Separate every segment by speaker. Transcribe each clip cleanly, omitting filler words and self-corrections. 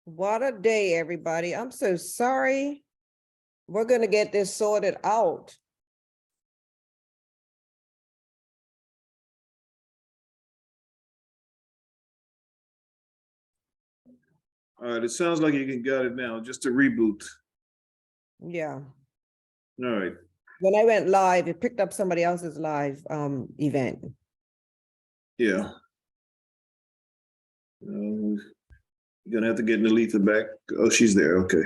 Speaker 1: What a day, everybody. I'm so sorry. We're going to get this sorted out.
Speaker 2: All right, it sounds like you can got it now. Just a reboot.
Speaker 1: Yeah.
Speaker 2: All right.
Speaker 1: When I went live, it picked up somebody else's live event.
Speaker 2: Yeah. You're gonna have to get Neletha back. Oh, she's there. Okay.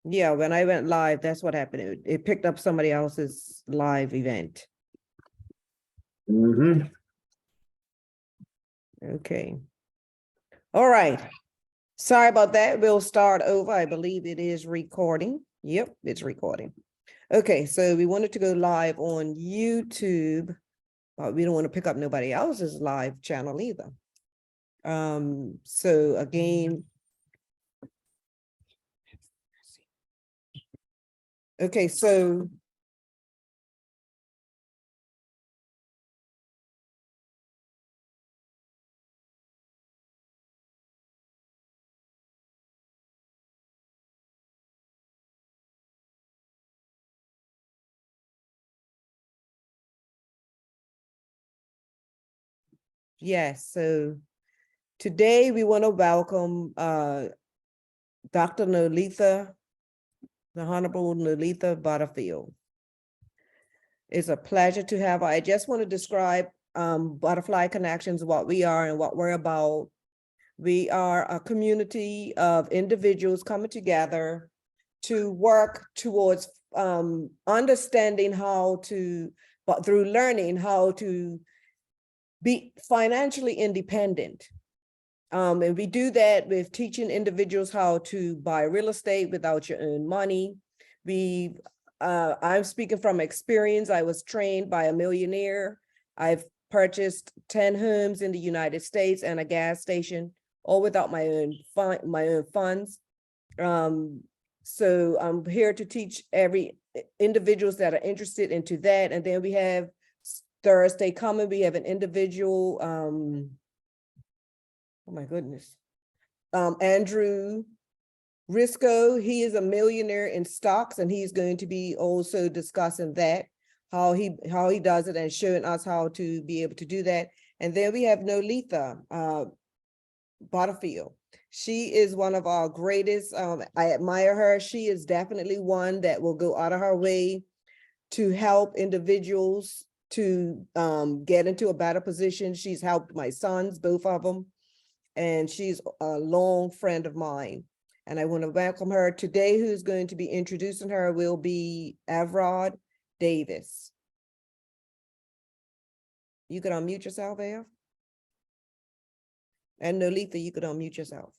Speaker 1: Yeah, when I went live, that's what happened. It picked up somebody else's live event.
Speaker 2: Mm-hmm.
Speaker 1: Okay. All right. Sorry about that. We'll start over. I believe it is recording. Yep, it's recording. Okay, so we wanted to go live on YouTube, but we don't want to pick up nobody else's live channel either. So again, okay, so yes, so today we want to welcome Dr. Neletha, the Honorable Neletha Butterfield. It's a pleasure to have her. I just want to describe Butterfly Connections, what we are and what we're about. We are a community of individuals coming together to work towards understanding how to, but through learning how to be financially independent. And we do that with teaching individuals how to buy real estate without your own money. I'm speaking from experience. I was trained by a millionaire. I've purchased 10 homes in the United States and a gas station, all without my own funds. So I'm here to teach every individuals that are interested into that. And then we have Thursday coming, we have an individual, oh my goodness, Andrew Risco. He is a millionaire in stocks, and he's going to be also discussing that, how he does it and showing us how to be able to do that. And then we have Neletha Butterfield. She is one of our greatest. I admire her. She is definitely one that will go out of her way to help individuals to get into a better position. She's helped my sons, both of them, and she's a long friend of mine. And I want to welcome her today. Who's going to be introducing her will be Avrod Davis. You can unmute yourself, Av. And Neletha, you could unmute yourself.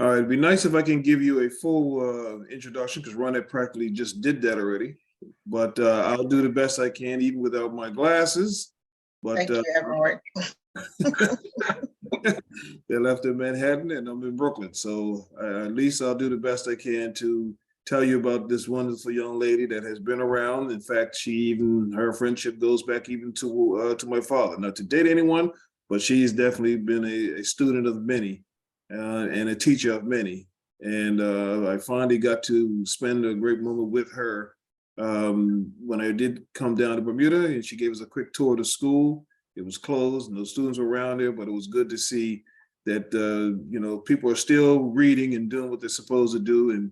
Speaker 2: All right, it'd be nice if I can give you a full introduction, because Ronette practically just did that already. But I'll do the best I can, even without my glasses. But
Speaker 3: thank you, Everett.
Speaker 2: They left in Manhattan and I'm in Brooklyn. So at least I'll do the best I can to tell you about this wonderful young lady that has been around. In fact, her friendship goes back even to my father. Not to date anyone, but she's definitely been a student of many and a teacher of many. And I finally got to spend a great moment with her when I did come down to Bermuda, and she gave us a quick tour of the school. It was closed, no students were around there, but it was good to see that people are still reading and doing what they're supposed to do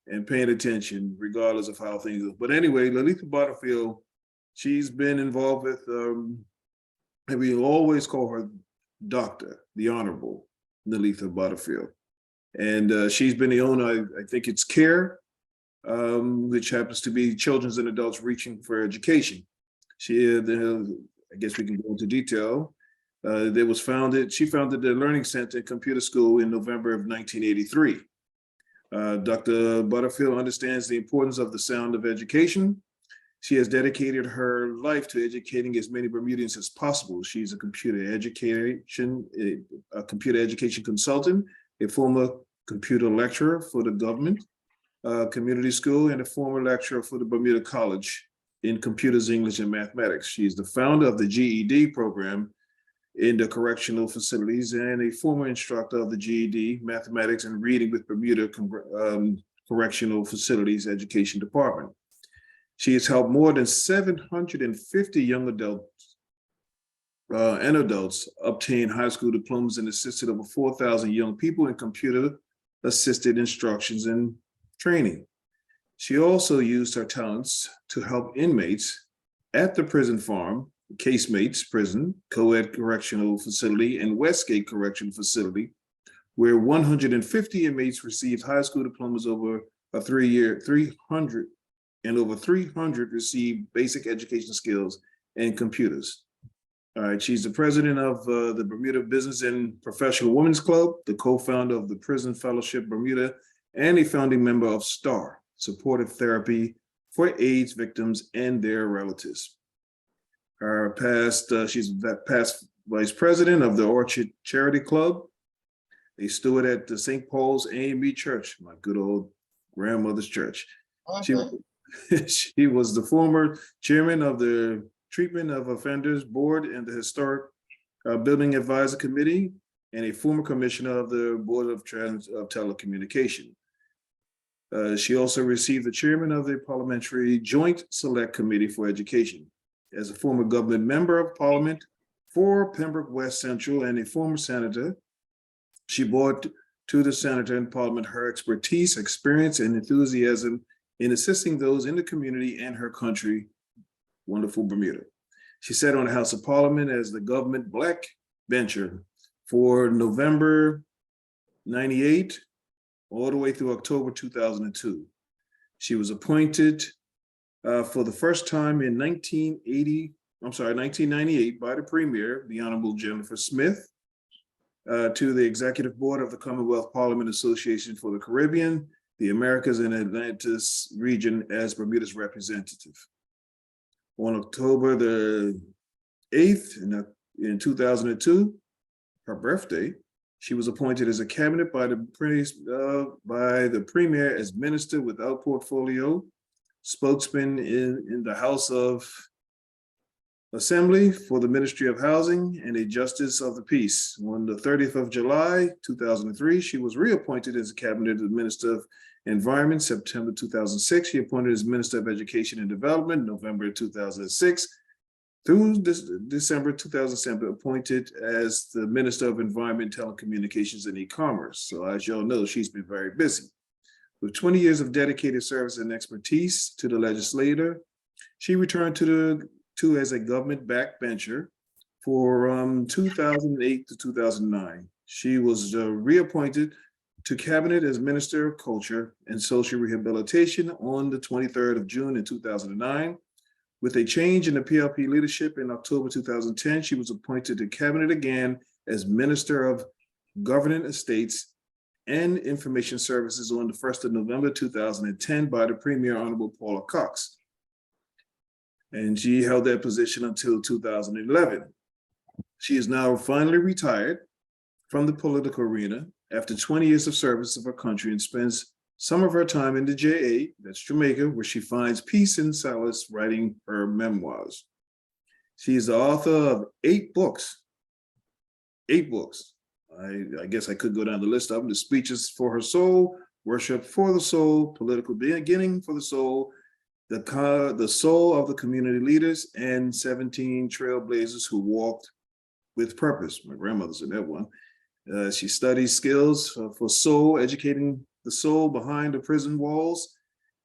Speaker 2: and paying attention, regardless of how things are. But anyway, Neletha Butterfield, she's been involved with, and we always call her Dr. the Honorable Neletha Butterfield. And she's been the owner, I think it's CARE, which happens to be Children's and Adults Reaching for Education. I guess we can go into detail. She founded the Learning Center and Computer School in November of 1983. Dr. Butterfield understands the importance of the sound of education. She has dedicated her life to educating as many Bermudians as possible. She's a computer education consultant, a former computer lecturer for the government community school, and a former lecturer for the Bermuda College in computers, English, and mathematics. She is the founder of the GED program in the correctional facilities and a former instructor of the GED mathematics and reading with Bermuda Correctional Facilities Education Department. She has helped more than 750 young adults and adults obtain high school diplomas and assisted over 4,000 young people in computer-assisted instructions and training. She also used her talents to help inmates at the prison farm, Casemates Prison, Co-ed Correctional Facility, and Westgate Correctional Facility, where 150 inmates received high school diplomas over a 3-year, 300, and over 300 received basic education skills and computers. All right, she's the president of the Bermuda Business and Professional Women's Club, the co-founder of the Prison Fellowship Bermuda, and a founding member of STAR, Supportive Therapy for AIDS Victims and their Relatives. She's past vice president of the Orchard Charity Club, a steward at the St. Paul's A.M.B.E. Church, my good old grandmother's church. She was the former chairman of the Treatment of Offenders Board and the Historic Building Advisor Committee, and a former commissioner of the Board of Telecommunication. She also received the chairman of the Parliamentary Joint Select Committee for Education. As a former government member of Parliament for Pembroke West Central and a former senator, she brought to the senator and Parliament her expertise, experience, and enthusiasm in assisting those in the community and her country, wonderful Bermuda. She sat on the House of Parliament as the government black bencher for November 98 all the way through October 2002. She was appointed for the first time in 1998 by the Premier, the Honorable Jennifer Smith, to the Executive Board of the Commonwealth Parliament Association for the Caribbean, the Americas, and Atlantis region as Bermuda's representative. On October the 8th in 2002, her birthday, she was appointed as a cabinet by the Premier as Minister without portfolio, spokesman in the House of Assembly for the Ministry of Housing, and a Justice of the Peace. On the 30th of July, 2003, she was reappointed as a cabinet Minister of Environment. September 2006, she appointed as Minister of Education and Development. November 2006 through December 2007, appointed as the Minister of Environment, Telecommunications, and E-commerce. So as y'all know, she's been very busy. With 20 years of dedicated service and expertise to the legislature, she returned to as a government backbencher for 2008 to 2009. She was reappointed to cabinet as Minister of Culture and Social Rehabilitation on the 23rd of June in 2009. With a change in the PLP leadership in October 2010, she was appointed to cabinet again as Minister of Government Estates and Information Services on the 1st of November 2010 by the Premier Honorable Paula Cox. And she held that position until 2011. She is now finally retired from the political arena after 20 years of service of her country and spends some of her time in the JA, that's Jamaica, where she finds peace and solace writing her memoirs. She is the author of 8 books. 8 books. I guess I could go down the list of them. The Speeches for Her Soul, Worship for the Soul, Political Beginning for the Soul, the Soul of the Community Leaders, and 17 Trailblazers Who Walked with Purpose. My grandmother's in that one. She studies skills for soul, educating the soul behind the prison walls,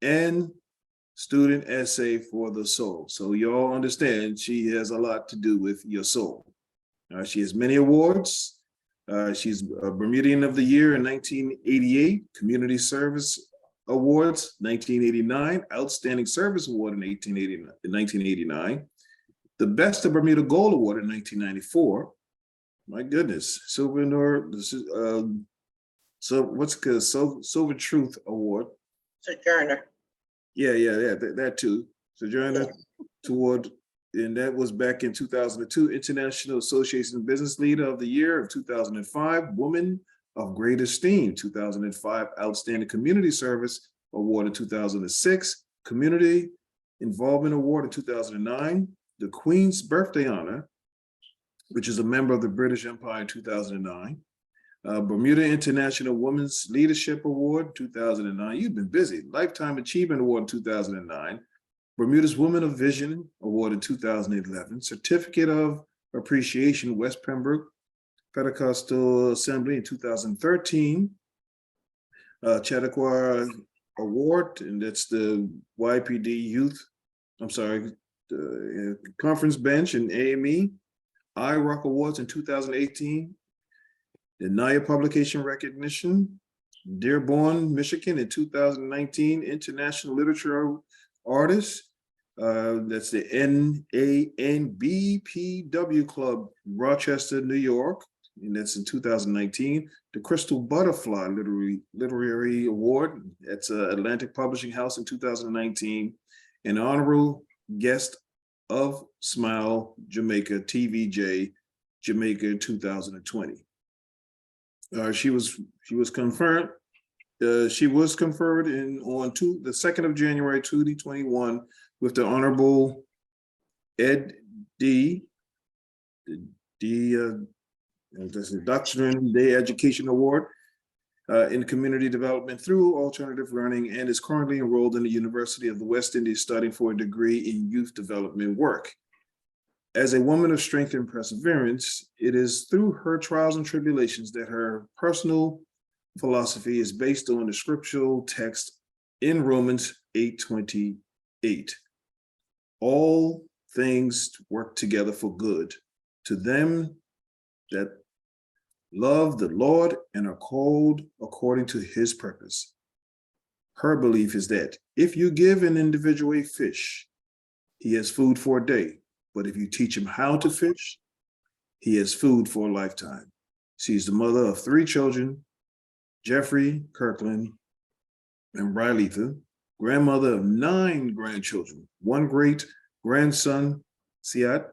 Speaker 2: and student essay for the soul. So y'all understand she has a lot to do with your soul. She has many awards. She's a Bermudian of the Year in 1988, Community Service Awards, 1989, Outstanding Service Award in 1989, the Best of Bermuda Gold Award in 1994. My goodness, Silver Truth Award.
Speaker 3: Sojourner.
Speaker 2: Yeah, that too. Sojourner Award, and that was back in 2002. International Association Business Leader of the Year of 2005, Woman of Great Esteem, 2005, Outstanding Community Service Award in 2006, Community Involvement Award in 2009, the Queen's Birthday Honor, which is a member of the British Empire in 2009, Bermuda International Women's Leadership Award, 2009. You've been busy. Lifetime Achievement Award in 2009. Bermuda's Women of Vision Award in 2011. Certificate of Appreciation, West Pembroke Pentecostal Assembly in 2013. Chautauqua Award, and that's the YPD Youth, the Conference Bench and AME. IROC Awards in 2018. The NIA Publication Recognition, Dearborn, Michigan in 2019, International Literature Artist. That's the NANBPW Club, Rochester, New York, and that's in 2019. The Crystal Butterfly Literary Award, that's Atlantic Publishing House in 2019. An honorable guest of Smile Jamaica, TVJ, Jamaica 2020. She was conferred. She was conferred on the 2nd of January 2021 with the Honorable Ed D. That's the Doctrine Day Education Award in Community Development through Alternative Learning, and is currently enrolled in the University of the West Indies studying for a degree in youth development work. As a woman of strength and perseverance, it is through her trials and tribulations that her personal philosophy is based on the scriptural text in Romans 8:28. All things work together for good to them that love the Lord and are called according to his purpose. Her belief is that if you give an individual a fish, he has food for a day. But if you teach him how to fish, he has food for a lifetime. She is the mother of 3 children, Jeffrey, Kirkland, and Ryletha, grandmother of 9 grandchildren, 1 great grandson, Siat,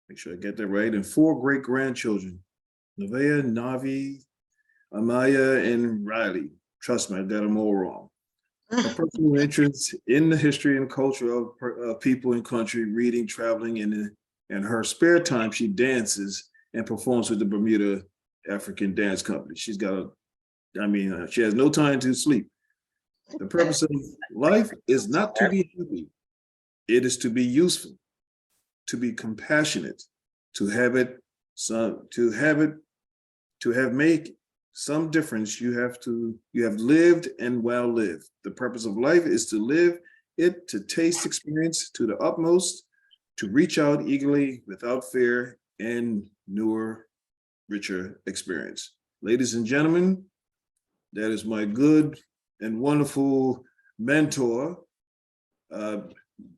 Speaker 2: make sure I get that right, and 4 great grandchildren, Nevaeh, Navi, Amaya, and Riley. Trust me, I got them all wrong. Her personal interest in the history and culture of people and country, reading, traveling, and in her spare time, she dances and performs with the Bermuda African Dance Company. She's got she has no time to sleep. The purpose of life is not to be happy. It is to be useful, to be compassionate, to have make some difference. You have lived and well lived. The purpose of life is to live it, to taste experience to the utmost, to reach out eagerly without fear, and newer, richer experience. Ladies and gentlemen, that is my good and wonderful mentor,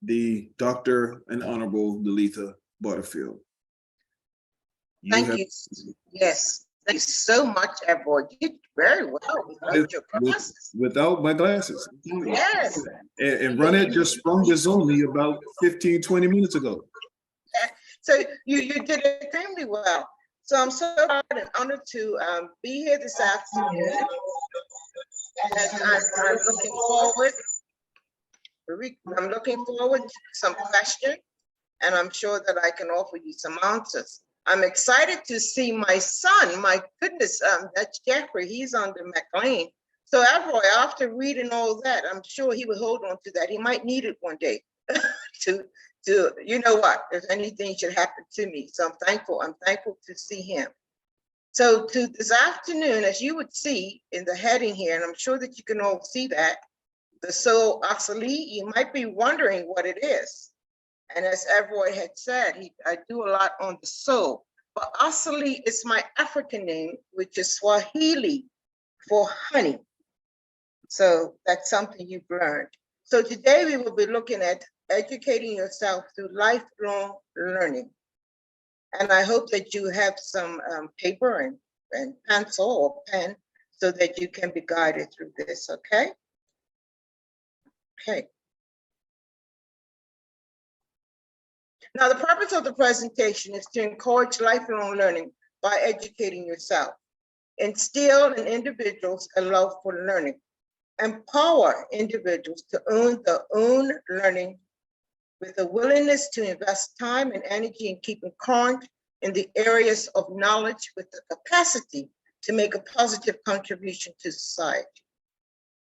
Speaker 2: the Dr. and Honorable Neletha Butterfield.
Speaker 3: Thank you. Yes. Thank you so much, Edward. You did very well without your glasses.
Speaker 2: Without my glasses.
Speaker 3: Yes.
Speaker 2: And Ronette just sprung this on me about 15, 20 minutes ago.
Speaker 3: So you did extremely well. So I'm so proud and honored to be here this afternoon. And I'm looking forward to some questions, and I'm sure that I can offer you some answers. I'm excited to see my son. My goodness, that's Jeffrey. He's under McLean. So Elroy, after reading all that, I'm sure he will hold on to that. He might need it one day to you know what, if anything should happen to me. So I'm thankful to see him. So to this afternoon, as you would see in the heading here, and I'm sure that you can all see that, the soul Asali, you might be wondering what it is. And as Elroy had said, I do a lot on the soul. But Asali is my African name, which is Swahili for honey. So that's something you've learned. So today we will be looking at educating yourself through lifelong learning. And I hope that you have some paper and pencil or pen so that you can be guided through this, okay? Okay. Now, the purpose of the presentation is to encourage lifelong learning by educating yourself, instill in individuals a love for learning, empower individuals to own their own learning with a willingness to invest time and energy in keeping current in the areas of knowledge with the capacity to make a positive contribution to society.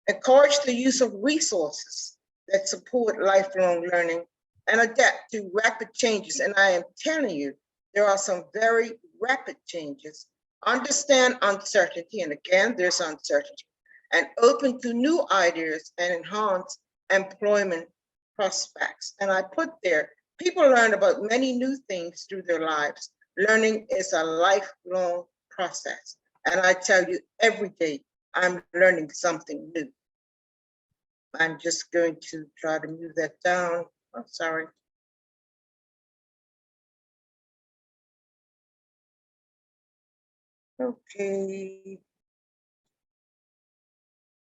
Speaker 3: Encourage the use of resources that support lifelong learning and adapt to rapid changes. And I am telling you, there are some very rapid changes. Understand uncertainty, and again, there's uncertainty, and open to new ideas and enhance employment prospects. And I put there, people learn about many new things through their lives. Learning is a lifelong process. And I tell you, every day I'm learning something new. I'm just going to try to move that down. I'm sorry. Okay.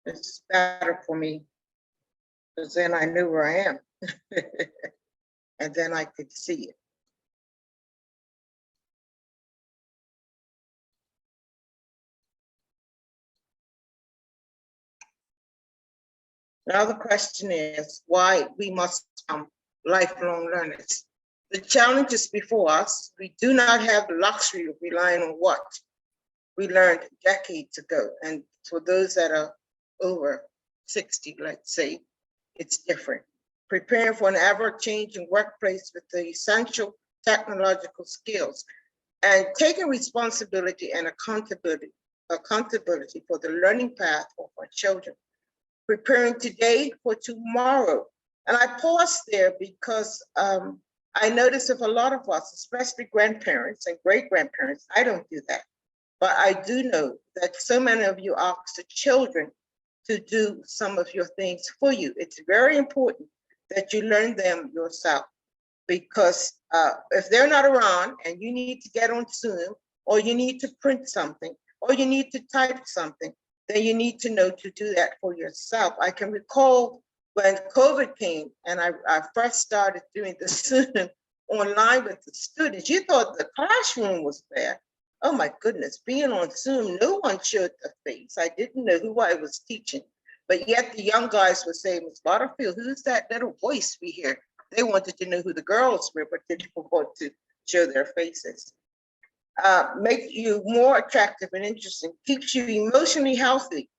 Speaker 3: It's better for me because then I knew where I am. And then I could see it. Now the question is why we must become lifelong learners. The challenge is before us. We do not have the luxury of relying on what we learned decades ago. And for those that are over 60, let's say, it's different. Preparing for an ever-changing workplace with the essential technological skills and taking responsibility and accountability for the learning path of our children. Preparing today for tomorrow. And I pause there because I notice if a lot of us, especially grandparents and great-grandparents, I don't do that. But I do know that so many of you ask the children to do some of your things for you. It's very important that you learn them yourself, because if they're not around and you need to get on Zoom, or you need to print something, or you need to type something, then you need to know to do that for yourself. I can recall when COVID came and I first started doing the Zoom online with the students, you thought the classroom was there. Oh my goodness, being on Zoom, no one showed their face. I didn't know who I was teaching, but yet the young guys would say, Ms. Butterfield, who's that little voice we hear? They wanted to know who the girls were, but they didn't want to show their faces. Make you more attractive and interesting, keeps you emotionally healthy.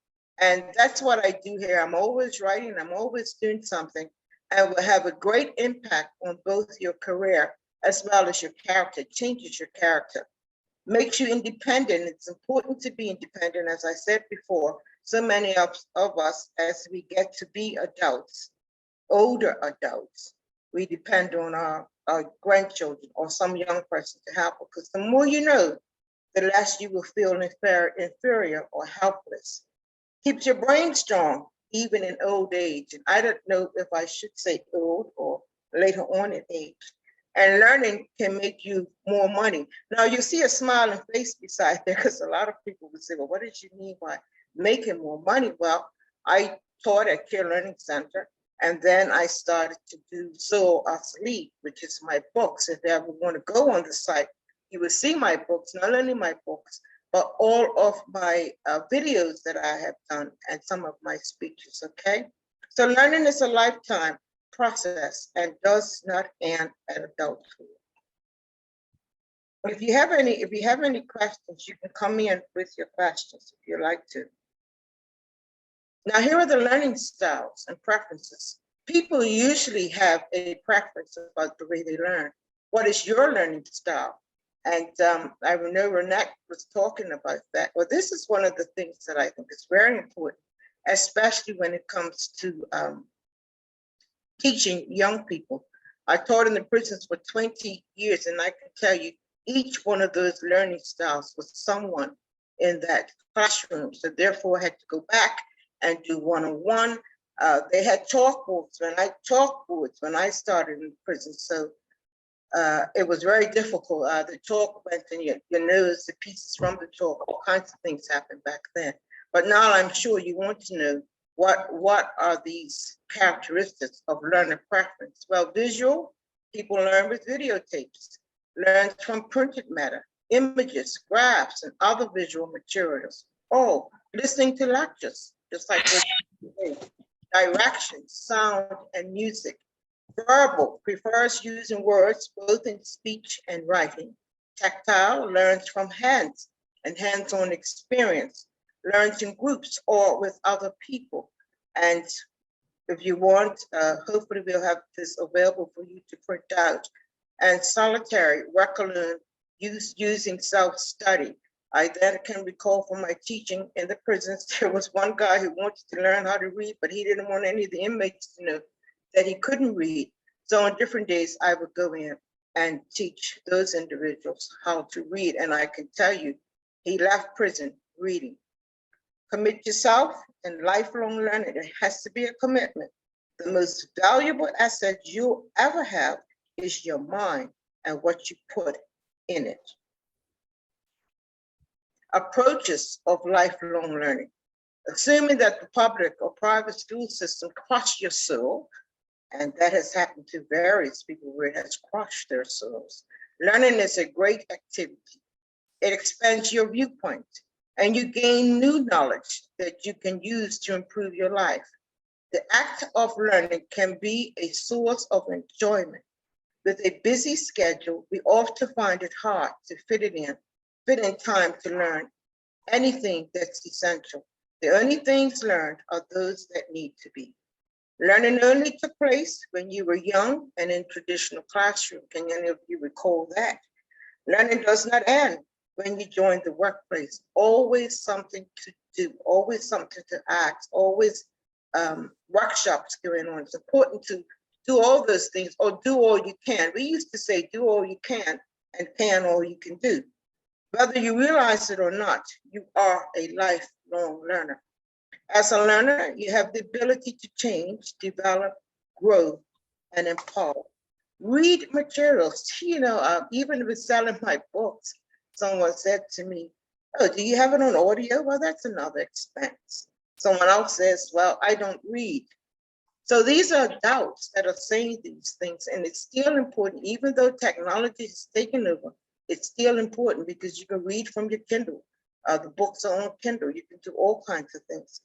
Speaker 3: And that's what I do here. I'm always writing, I'm always doing something, and will have a great impact on both your career as well as your character. It changes your character. Makes you independent. It's important to be independent. As I said before, so many of us, as we get to be adults, older adults, we depend on our grandchildren or some young person to help, because the more you know, the less you will feel inferior or helpless. Keeps your brain strong, even in old age. And I don't know if I should say old or later on in age. And learning can make you more money. Now you see a smiling face beside there, because a lot of people would say, well, what did you mean by making more money? Well, I taught at Care Learning Center, and then I started to do Asali, which is my books. If you ever want to go on the site, you will see my books, not only my books, but all of my videos that I have done and some of my speeches, okay? So learning is a lifetime process and does not end at adulthood. If you have any questions, you can come in with your questions if you like to. Now, here are the learning styles and preferences. People usually have a preference about the way they learn. What is your learning style? And I know Renette was talking about that. Well, this is one of the things that I think is very important, especially when it comes to teaching young people. I taught in the prisons for 20 years, and I can tell you, each one of those learning styles was someone in that classroom. So therefore, I had to go back and do one-on-one. They had chalkboards when I started in prison. So it was very difficult. The chalk went in your nose, the pieces from the chalk, all kinds of things happened back then. But now I'm sure you want to know what are these characteristics of learner preference? Well, visual, people learn with videotapes, learn from printed matter, images, graphs, and other visual materials. Oh, listening to lectures, just like what you say, directions, sound, and music. Verbal prefers using words both in speech and writing. Tactile learns from hands and hands-on experience, learns in groups or with other people. And if you want, hopefully we'll have this available for you to print out. And solitary, learn using self-study. I then can recall from my teaching in the prisons, there was one guy who wanted to learn how to read, but he didn't want any of the inmates to know that he couldn't read. So on different days, I would go in and teach those individuals how to read. And I can tell you, he left prison reading. Commit yourself and lifelong learning. It has to be a commitment. The most valuable asset you'll ever have is your mind and what you put in it. Approaches of lifelong learning. Assuming that the public or private school system crush your soul, and that has happened to various people where it has crushed their souls. Learning is a great activity. It expands your viewpoint and you gain new knowledge that you can use to improve your life. The act of learning can be a source of enjoyment. With a busy schedule, we often find it hard to fit in time to learn anything that's essential. The only things learned are those that need to be. Learning only took place when you were young and in traditional classroom. Can any of you recall that? Learning does not end when you join the workplace. Always something to do, always something to ask, always workshops going on. It's important to do all those things or do all you can. We used to say do all you can and can all you can do. Whether you realize it or not, you are a lifelong learner. As a learner, you have the ability to change, develop, grow, and empower. Read materials. Even with selling my books, someone said to me, "Oh, do you have it on audio?" Well, that's another expense. Someone else says, "Well, I don't read." So these are adults that are saying these things, and it's still important, even though technology has taken over, it's still important because you can read from your Kindle. The books are on Kindle. You can do all kinds of things.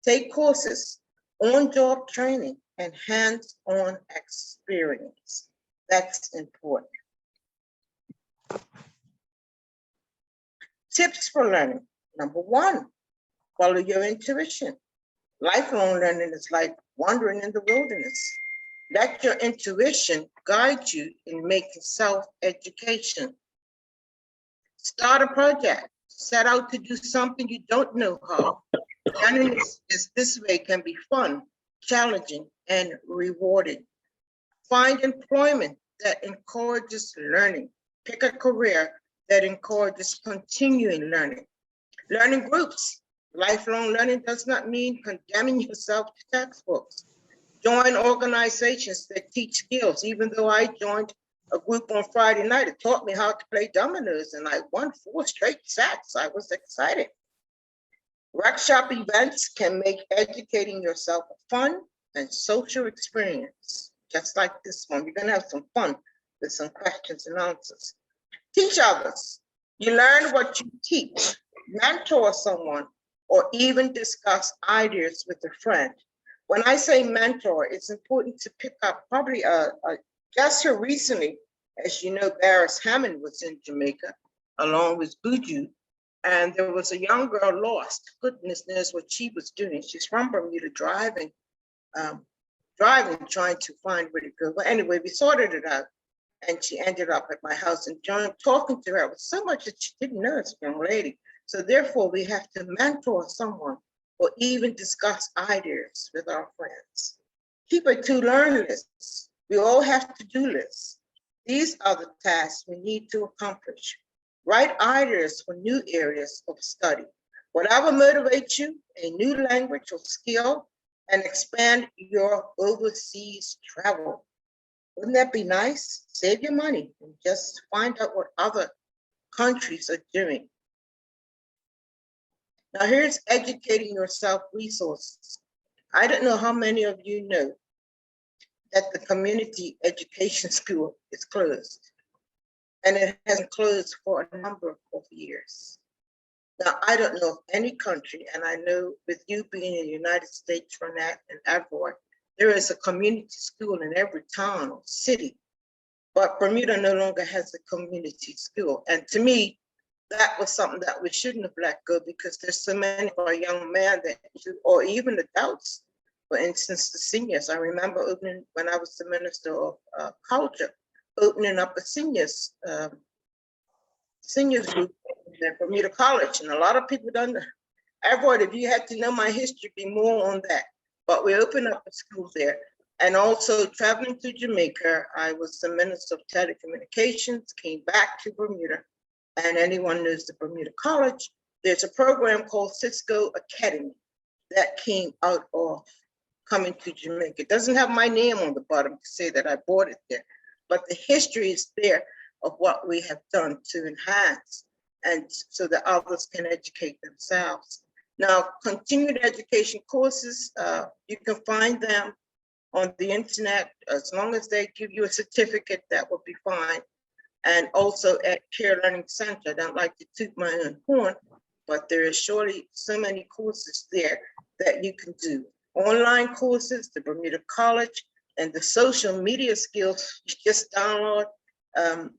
Speaker 3: Take courses, on-job training, and hands-on experience. That's important. Tips for learning. Number one, follow your intuition. Lifelong learning is like wandering in the wilderness. Let your intuition guide you in making self-education. Start a project. Set out to do something you don't know how. Learning is this way can be fun, challenging, and rewarding. Find employment that encourages learning. Pick a career that encourages continuing learning. Learning groups. Lifelong learning does not mean condemning yourself to textbooks. Join organizations that teach skills. Even though I joined a group on Friday night, it taught me how to play dominoes, and I won 4 straight sets. I was excited. Workshop events can make educating yourself a fun and social experience, just like this one. We're gonna have some fun with some questions and answers. Teach others. You learn what you teach. Mentor someone, or even discuss ideas with a friend. When I say mentor, it's important to pick up probably just here recently, as you know, Barris Hammond was in Jamaica, along with Buju. And there was a young girl lost. Goodness knows what she was doing. She's from Bermuda driving, trying to find where to go. But anyway, we sorted it out. And she ended up at my house and talking to her with so much that she didn't know as a young lady. So therefore, we have to mentor someone or even discuss ideas with our friends. Keep a to-learn list. We all have to-do lists. These are the tasks we need to accomplish. Write ideas for new areas of study. Whatever motivates you, a new language or skill, and expand your overseas travel. Wouldn't that be nice? Save your money and just find out what other countries are doing. Now here's educating yourself resources. I don't know how many of you know that the community education school is closed. And it has been closed for a number of years. Now, I don't know of any country, and I know with you being in the United States, Renat and Avroy, there is a community school in every town or city, but Bermuda no longer has a community school. And to me, that was something that we shouldn't have let go, because there's so many of our young men that, or even adults, for instance, the seniors. I remember opening, when I was the Minister of Culture, opening up a seniors group at Bermuda College, and a lot of people don't know. Everyone, if you had to know my history, be more on that. But we opened up a school there. And also traveling to Jamaica, I was the Minister of Telecommunications, came back to Bermuda, and anyone knows the Bermuda College, there's a program called Cisco Academy that came out of coming to Jamaica. It doesn't have my name on the bottom to say that I bought it there, but the history is there of what we have done to enhance, and so that others can educate themselves. Now, continued education courses, you can find them on the internet. As long as they give you a certificate, that will be fine. And also at Care Learning Center. I don't like to toot my own horn, but there is surely so many courses there that you can do. Online courses, the Bermuda College, and the social media skills, you just download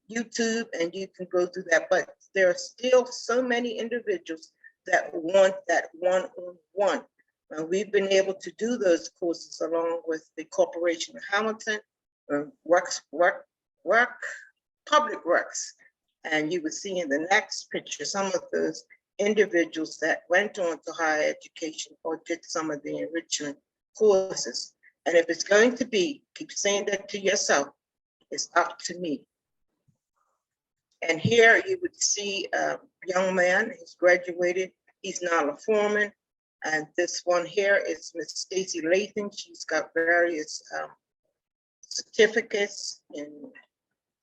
Speaker 3: YouTube and you can go through that. But there are still so many individuals that want that one-on-one. And we've been able to do those courses along with the Corporation of Hamilton, Public Works. And you will see in the next picture some of those individuals that went on to higher education or did some of the enrichment courses. And if it's going to be, keep saying that to yourself, it's up to me. And here you would see a young man, he's graduated, he's now a foreman. And this one here is Miss Stacy Lathan. She's got various certificates in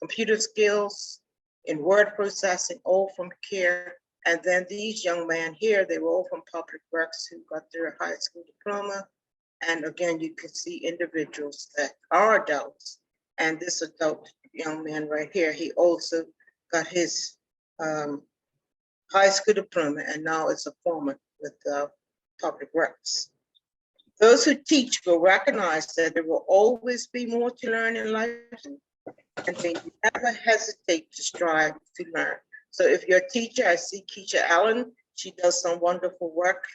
Speaker 3: computer skills, in word processing, all from CARE. And then these young men here, they were all from Public Works who got their high school diploma. And again, you can see individuals that are adults. And this adult young man right here, he also got his high school diploma and now is a foreman with Public Works. Those who teach will recognize that there will always be more to learn in life, and they never hesitate to strive to learn. So if you're a teacher, I see Keisha Allen, she does some wonderful work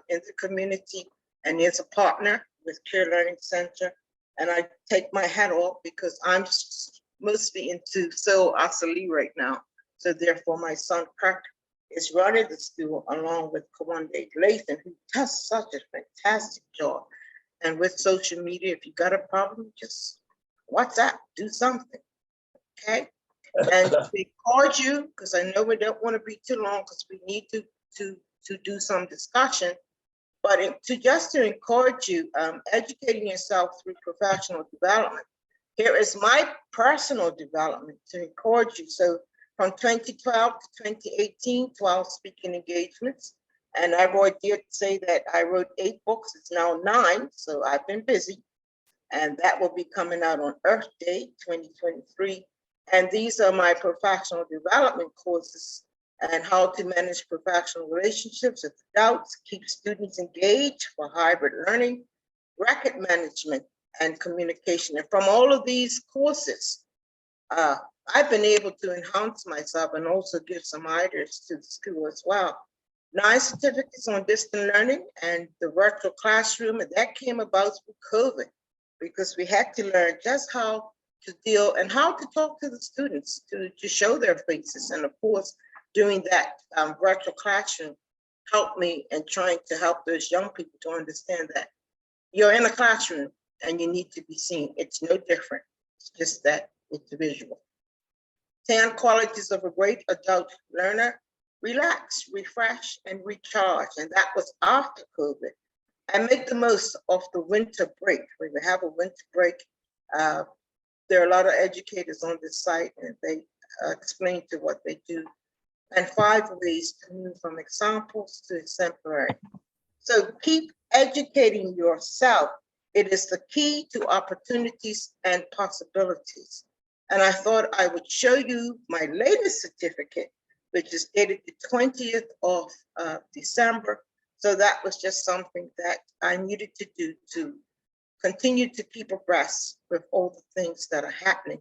Speaker 3: in the community and is a partner with Care Learning Center. And I take my hat off because I'm mostly into Asali right now. So therefore my son Kirk is running the school along with Kawande Lathan, who does such a fantastic job. And with social media, if you got a problem, just WhatsApp, do something, okay? And we called you, because I know we don't want to be too long because we need to do some discussion, but to encourage you, educating yourself through professional development. Here is my personal development to encourage you. So from 2012 to 2018, 12 speaking engagements. And I did say that I wrote 8 books, it's now 9, so I've been busy. And that will be coming out on Earth Day 2023. And these are my professional development courses and how to manage professional relationships with adults, keep students engaged for hybrid learning, record management, and communication. And from all of these courses, I've been able to enhance myself and also give some ideas to the school as well. 9 certificates on distant learning and the virtual classroom, and that came about through COVID because we had to learn just how to deal and how to talk to the students to show their faces. And of course, doing that virtual classroom helped me in trying to help those young people to understand that you're in a classroom and you need to be seen. It's no different. It's just that it's visual. 10 qualities of a great adult learner: relax, refresh, and recharge. And that was after COVID. And make the most of the winter break. When we have a winter break, there are a lot of educators on this site and they explain to what they do. And 5 ways to move from examples to exemplary. So keep educating yourself. It is the key to opportunities and possibilities. And I thought I would show you my latest certificate, which is dated the 20th of December. So that was just something that I needed to do to continue to keep abreast with all the things that are happening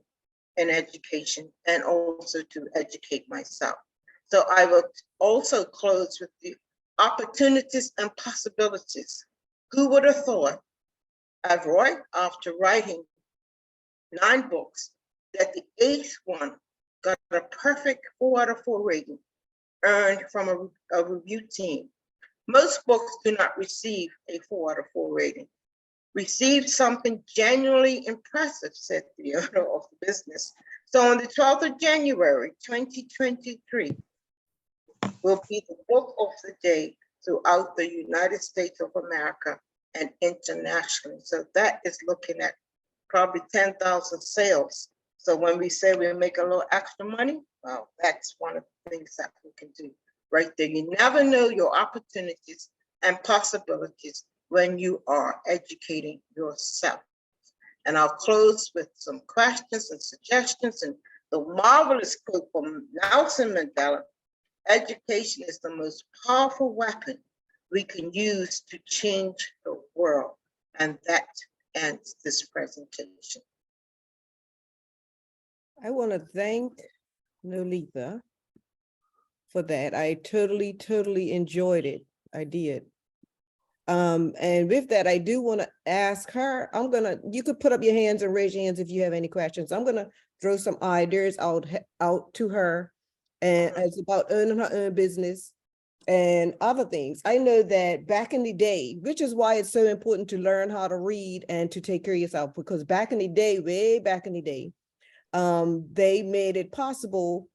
Speaker 3: in education and also to educate myself. So I will also close with the opportunities and possibilities. Who would have thought, after writing 9 books, that the 8th one got a perfect 4 out of 4 rating earned from a review team. Most books do not receive a 4 out of 4 rating. Received something genuinely impressive, said the owner of the business. So on the 12th of January, 2023, will be the book of the day throughout the United States of America and internationally. So that is looking at probably 10,000 sales. So when we say we make a little extra money, well, that's one of the things that we can do right there. You never know your opportunities and possibilities when you are educating yourself. And I'll close with some questions and suggestions and the marvelous quote from Nelson Mandela: education is the most powerful weapon we can use to change the world. And that ends this presentation.
Speaker 1: I want to thank Neletha for that. I totally enjoyed it. I did. And with that, I do want to ask her, you could put up your hands and raise your hands if you have any questions. I'm gonna throw some ideas out to her, and it's about earning her own business and other things. I know that back in the day, which is why it's so important to learn how to read and to take care of yourself, because back in the day, way back in the day, they made it possible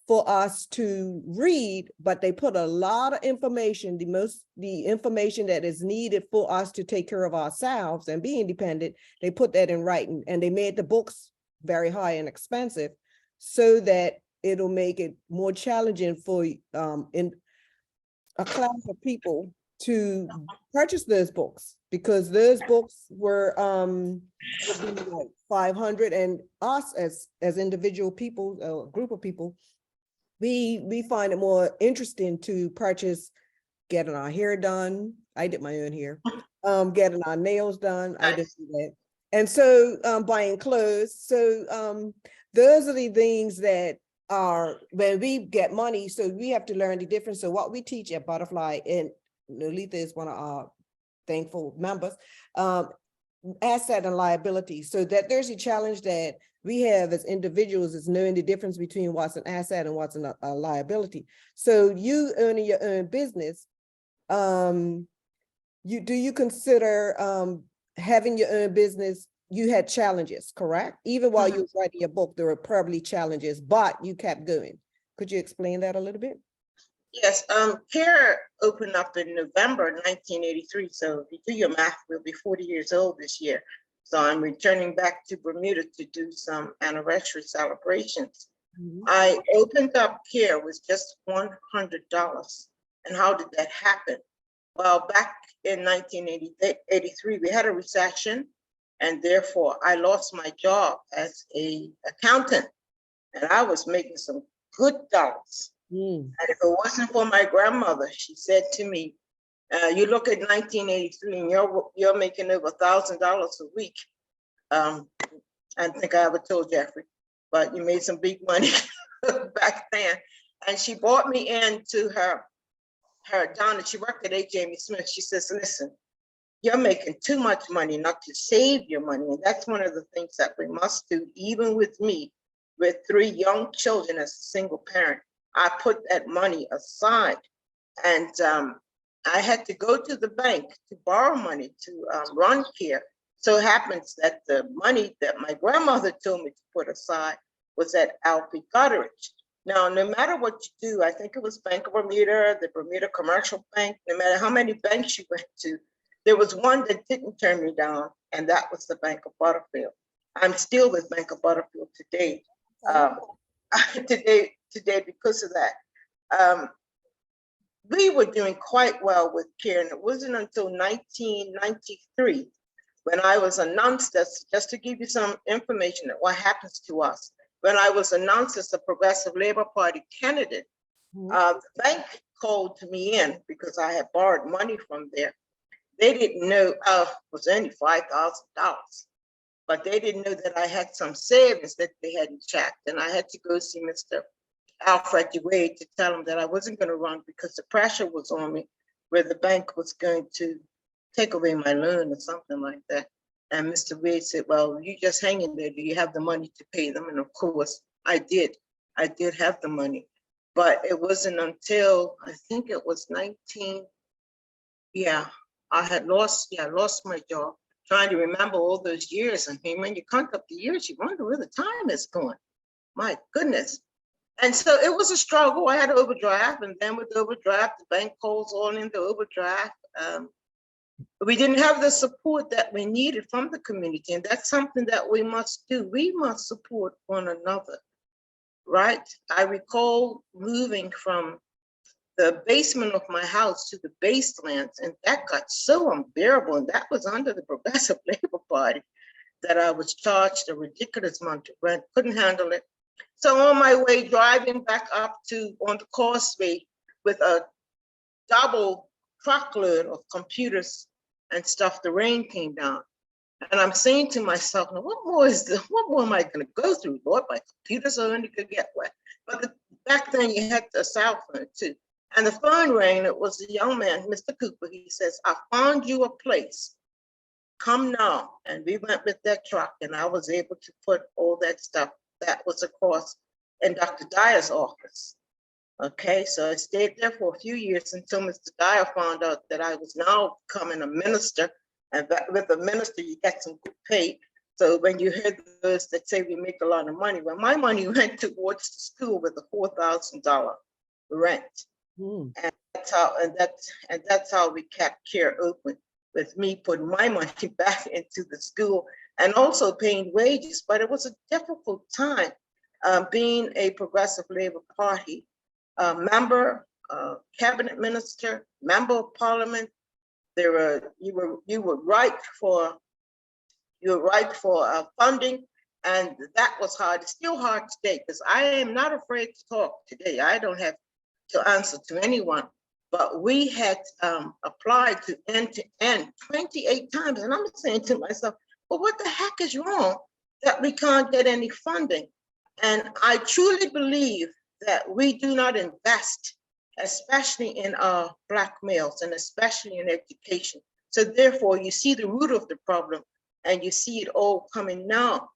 Speaker 1: for us to read, but they put a lot of information, the information that is needed for us to take care of ourselves and be independent, they put that in writing, and they made the books very high and expensive so that it'll make it more challenging for in a class of people to purchase those books, because those books were would be like 500, and us as individual people, a group of people, we find it more interesting to purchase getting our hair done. I did my own hair. Getting our nails done. I did that. And so buying clothes. So those are the things that are when we get money. So we have to learn the difference. So what we teach at Butterfly, and Neletha is one of our thankful members, asset and liability. So that there's a challenge that we have as individuals is knowing the difference between what's an asset and what's a liability. So you owning your own business, do you consider having your own business, you had challenges, correct? Even while you were writing your book, there were probably challenges, but you kept going. Could you explain that a little bit?
Speaker 3: Yes, CARE opened up in November 1983. So if you do your math, we'll be 40 years old this year. So I'm returning back to Bermuda to do some anniversary celebrations. I opened up CARE with just $100. And how did that happen? Well, back in 1983, we had a recession, and therefore I lost my job as an accountant, and I was making some good dollars. And if it wasn't for my grandmother, she said to me, you look at 1983 and you're making over $1,000 a week. I think I ever told Jeffrey, but you made some big money back then. And she brought me into her Donna, she worked at H. Smith. She says, listen, you're making too much money not to save your money. And that's one of the things that we must do, even with me, with 3 young children as a single parent. I put that money aside, and I had to go to the bank to borrow money to run CARE. So it happens that the money that my grandmother told me to put aside was at Alfie Gutteridge. Now, no matter what you do, I think it was Bank of Bermuda, the Bermuda Commercial Bank, no matter how many banks you went to, there was one that didn't turn me down, and that was the Bank of Butterfield. I'm still with Bank of Butterfield today. Today because of that. We were doing quite well with CARE, and it wasn't until 1993 when I was announced as, just to give you some information of what happens to us, when I was announced as a Progressive Labor Party candidate, the bank called me in because I had borrowed money from there. They didn't know, it was only $5,000, but they didn't know that I had some savings that they hadn't checked. And I had to go see Mr. Alfred Wade to tell him that I wasn't going to run because the pressure was on me where the bank was going to take away my loan or something like that. And Mr. Wade said, well, you just hang in there. Do you have the money to pay them? And of course I did. I did have the money, but it wasn't until I think it was 19. Yeah, I lost my job. Trying to remember all those years. I mean, when you count up the years, you wonder where the time is going. My goodness. And so it was a struggle. I had to overdraft, and then with the overdraft, the bank calls all into overdraft. We didn't have the support that we needed from the community, and that's something that we must do. We must support one another, right? I recall moving from the basement of my house to the baselands, and that got so unbearable, and that was under the Progressive Labor Party, that I was charged a ridiculous amount of rent, couldn't handle it. So on my way driving back up on the causeway with a double truckload of computers and stuff, the rain came down. And I'm saying to myself, now what more am I gonna go through, Lord? My computers are only gonna get wet. But back then you had the cell phone too. And the phone rang, it was a young man, Mr. Cooper. He says, I found you a place. Come now. And we went with that truck, and I was able to put all that stuff that was across in Dr. Dyer's office. Okay, so I stayed there for a few years until Mr. Dyer found out that I was now becoming a minister. And with a minister, you get some good pay. So when you hear those that say we make a lot of money, well, my money went towards the school with a $4,000 rent. And that's how we kept CARE open, with me putting my money back into the school and also paying wages. But it was a difficult time being a Progressive Labor Party member, cabinet minister, member of parliament. You were ripe for funding, and that was hard. It's still hard today because I am not afraid to talk today. I don't have to answer to anyone, but we had applied to end 28 times, and I'm saying to myself, well, what the heck is wrong that we can't get any funding? And I truly believe that we do not invest, especially in our Black males and especially in education. So therefore, you see the root of the problem, and you see it all coming now.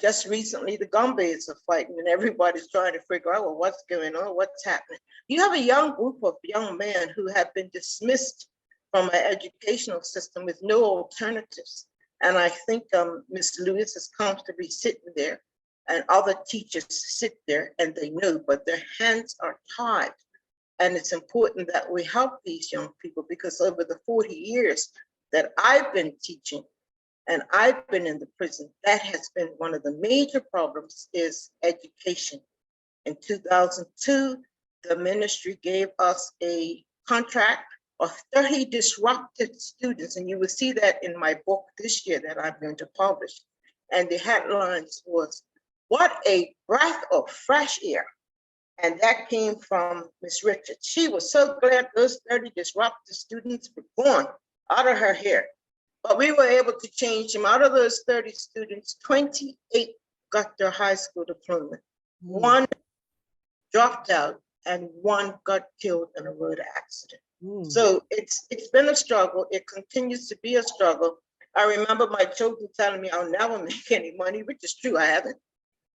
Speaker 3: Just recently, the Gombe's are fighting, and everybody's trying to figure out, well, what's going on, what's happening. You have a young group of young men who have been dismissed from our educational system with no alternatives. And I think Ms. Lewis is comfortably sitting there, and other teachers sit there and they know, but their hands are tied. And it's important that we help these young people, because over the 40 years that I've been teaching and I've been in the prison, that has been one of the major problems, is education. In 2002, the ministry gave us a contract of 30 disrupted students. And you will see that in my book this year that I'm going to publish. And the headlines was, what a breath of fresh air. And that came from Ms. Richards. She was so glad those 30 disrupted students were gone out of her hair. But we were able to change them. Out of those 30 students, 28 got their high school diploma. One dropped out and one got killed in a road accident. So it's been a struggle. It continues to be a struggle. I remember my children telling me I'll never make any money, which is true, I haven't.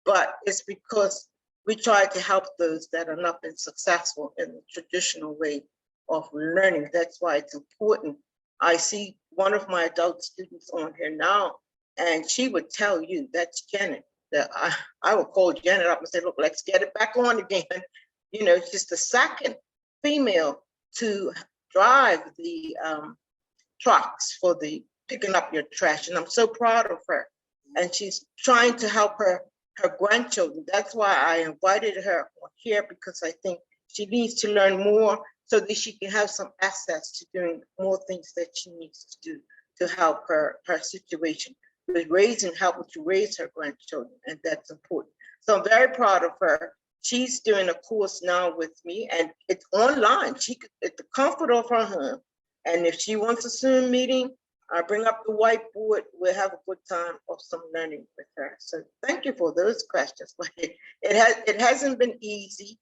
Speaker 3: But it's because we try to help those that are not been successful in the traditional way of learning. That's why it's important. I see one of my adult students on here now, and she would tell you, that's Janet, that I would call Janet up and say, look, let's get it back on again. You know, she's the second female to drive the trucks for the picking up your trash. And I'm so proud of her. And she's trying to help her grandchildren. That's why I invited her here, because I think she needs to learn more so that she can have some access to doing more things that she needs to do to help her situation with helping to raise her grandchildren. And that's important. So I'm very proud of her. She's doing a course now with me, and it's online. She could, at the comfort of her home, And if she wants a Zoom meeting, I bring up the whiteboard, we'll have a good time of some learning with her. So thank you for those questions. But it hasn't been easy.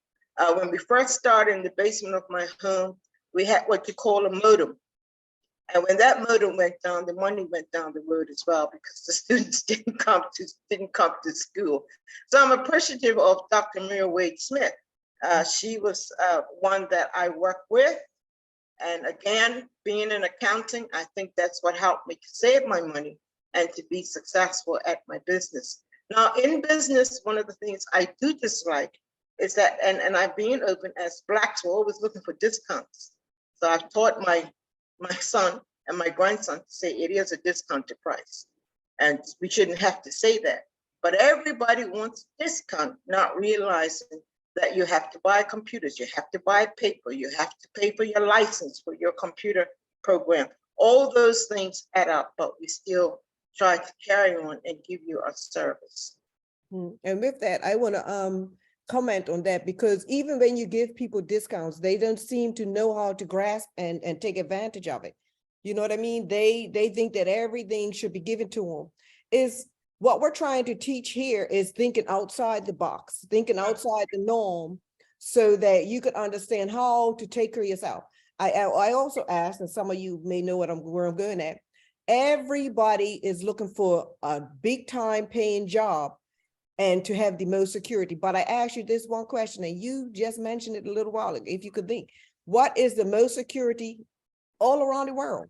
Speaker 3: When we first started in the basement of my home, we had what you call a modem. And when that modem went down, the money went down the road as well, because the students didn't come to school. So I'm appreciative of Dr. Mira Wade Smith. She was one that I worked with. And again, being in accounting, I think that's what helped me to save my money and to be successful at my business. Now, in business, one of the things I do dislike is that, and I'm being open, as Blacks, we're always looking for discounts. So I've taught my son and my grandson to say it is a discounted price. And we shouldn't have to say that. But everybody wants a discount, not realizing that you have to buy computers, you have to buy paper, you have to pay for your license for your computer program. All those things add up, but we still try to carry on and give you a service.
Speaker 1: And with that, I want to comment on that, because even when you give people discounts, they don't seem to know how to grasp and take advantage of it. You know what I mean? They think that everything should be given to them. Is what we're trying to teach here is thinking outside the box, thinking outside the norm, so that you could understand how to take care of yourself. I also asked, and some of you may know where I'm going at. Everybody is looking for a big time paying job and to have the most security. But I asked you this one question, and you just mentioned it a little while ago. If you could think, what is the most security all around the world?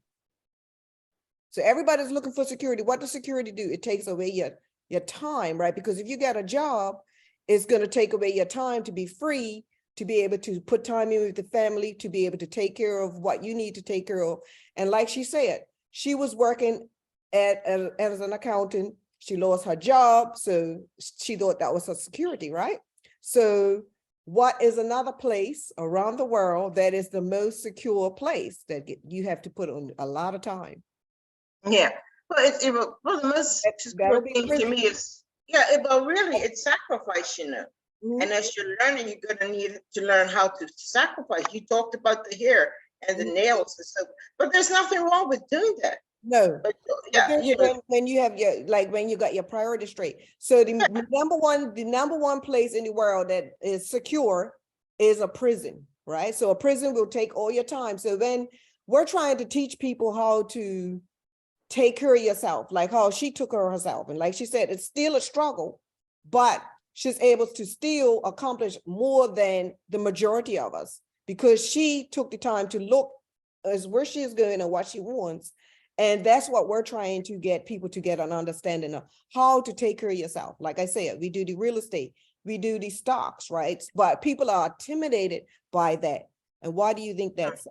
Speaker 1: So everybody's looking for security. What does security do? It takes away your time, right? Because if you got a job, it's going to take away your time to be free, to be able to put time in with the family, to be able to take care of what you need to take care of. And like she said, she was working as an accountant. She lost her job, so she thought that was her security, right? So what is another place around the world that is the most secure place that you have to put on a lot of time?
Speaker 3: Yeah, well, the most secure thing to me is, but really it's sacrifice, you know. And as you're learning, you're gonna need to learn how to sacrifice. You talked about the hair and the nails and stuff, but there's nothing wrong with doing that.
Speaker 1: No,
Speaker 3: but you know,
Speaker 1: when you have when you got your priorities straight. So the number one place in the world that is secure is a prison, right? So a prison will take all your time. So then we're trying to teach people how to take care of yourself, like how she took care of herself. And like she said, it's still a struggle, but she's able to still accomplish more than the majority of us, because she took the time to look as where she is going and what she wants. And that's what we're trying to get people to get an understanding of, how to take care of yourself. Like I said, we do the real estate, we do the stocks, right? But people are intimidated by that. And why do you think that's?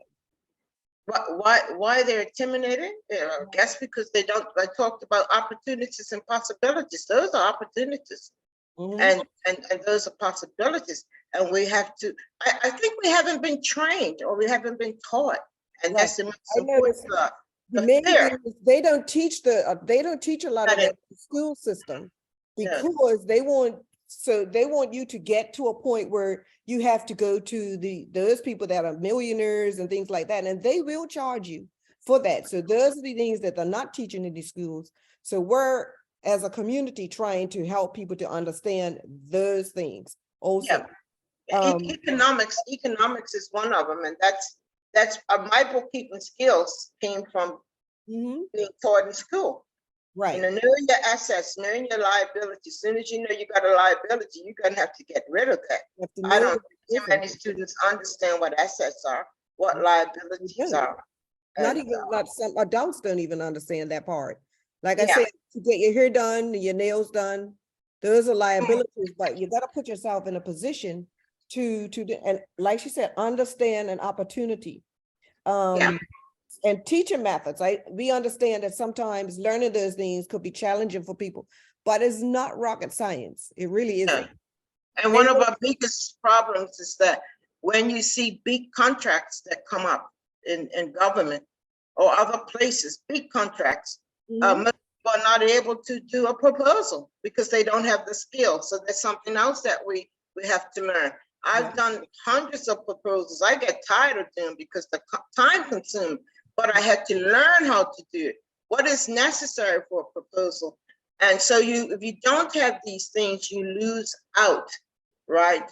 Speaker 3: Why they're intimidated? I guess because they don't. I talked about opportunities and possibilities. Those are opportunities, and those are possibilities. And we have to. I think we haven't been trained, or we haven't been taught, and that's the most important part.
Speaker 1: They don't teach a lot of that in the school system, because they want you to get to a point where you have to go to those people that are millionaires and things like that, and they will charge you for that. So those are the things that they're not teaching in these schools. So we're, as a community, trying to help people to understand those things also.
Speaker 3: Economics is one of them, and that's my bookkeeping skills came from being taught in school.
Speaker 1: Right.
Speaker 3: You know, knowing your assets, knowing your liability. As soon as you know you got a liability, you're gonna have to get rid of that. I don't think too many students understand what assets are, what liabilities are.
Speaker 1: Not even some adults don't even understand that part. Like I said, to get your hair done, your nails done, those are liabilities, but you got to put yourself in a position to and like she said, understand an opportunity. And teaching methods. We understand that sometimes learning those things could be challenging for people, but it's not rocket science. It really isn't.
Speaker 3: And one of our biggest problems is that when you see big contracts that come up in government or other places, big contracts, most people are not able to do a proposal because they don't have the skill. So there's something else that we have to learn. I've done hundreds of proposals. I get tired of them because the time consumed. but I had to learn how to do it. What is necessary for a proposal? And so if you don't have these things, you lose out, right?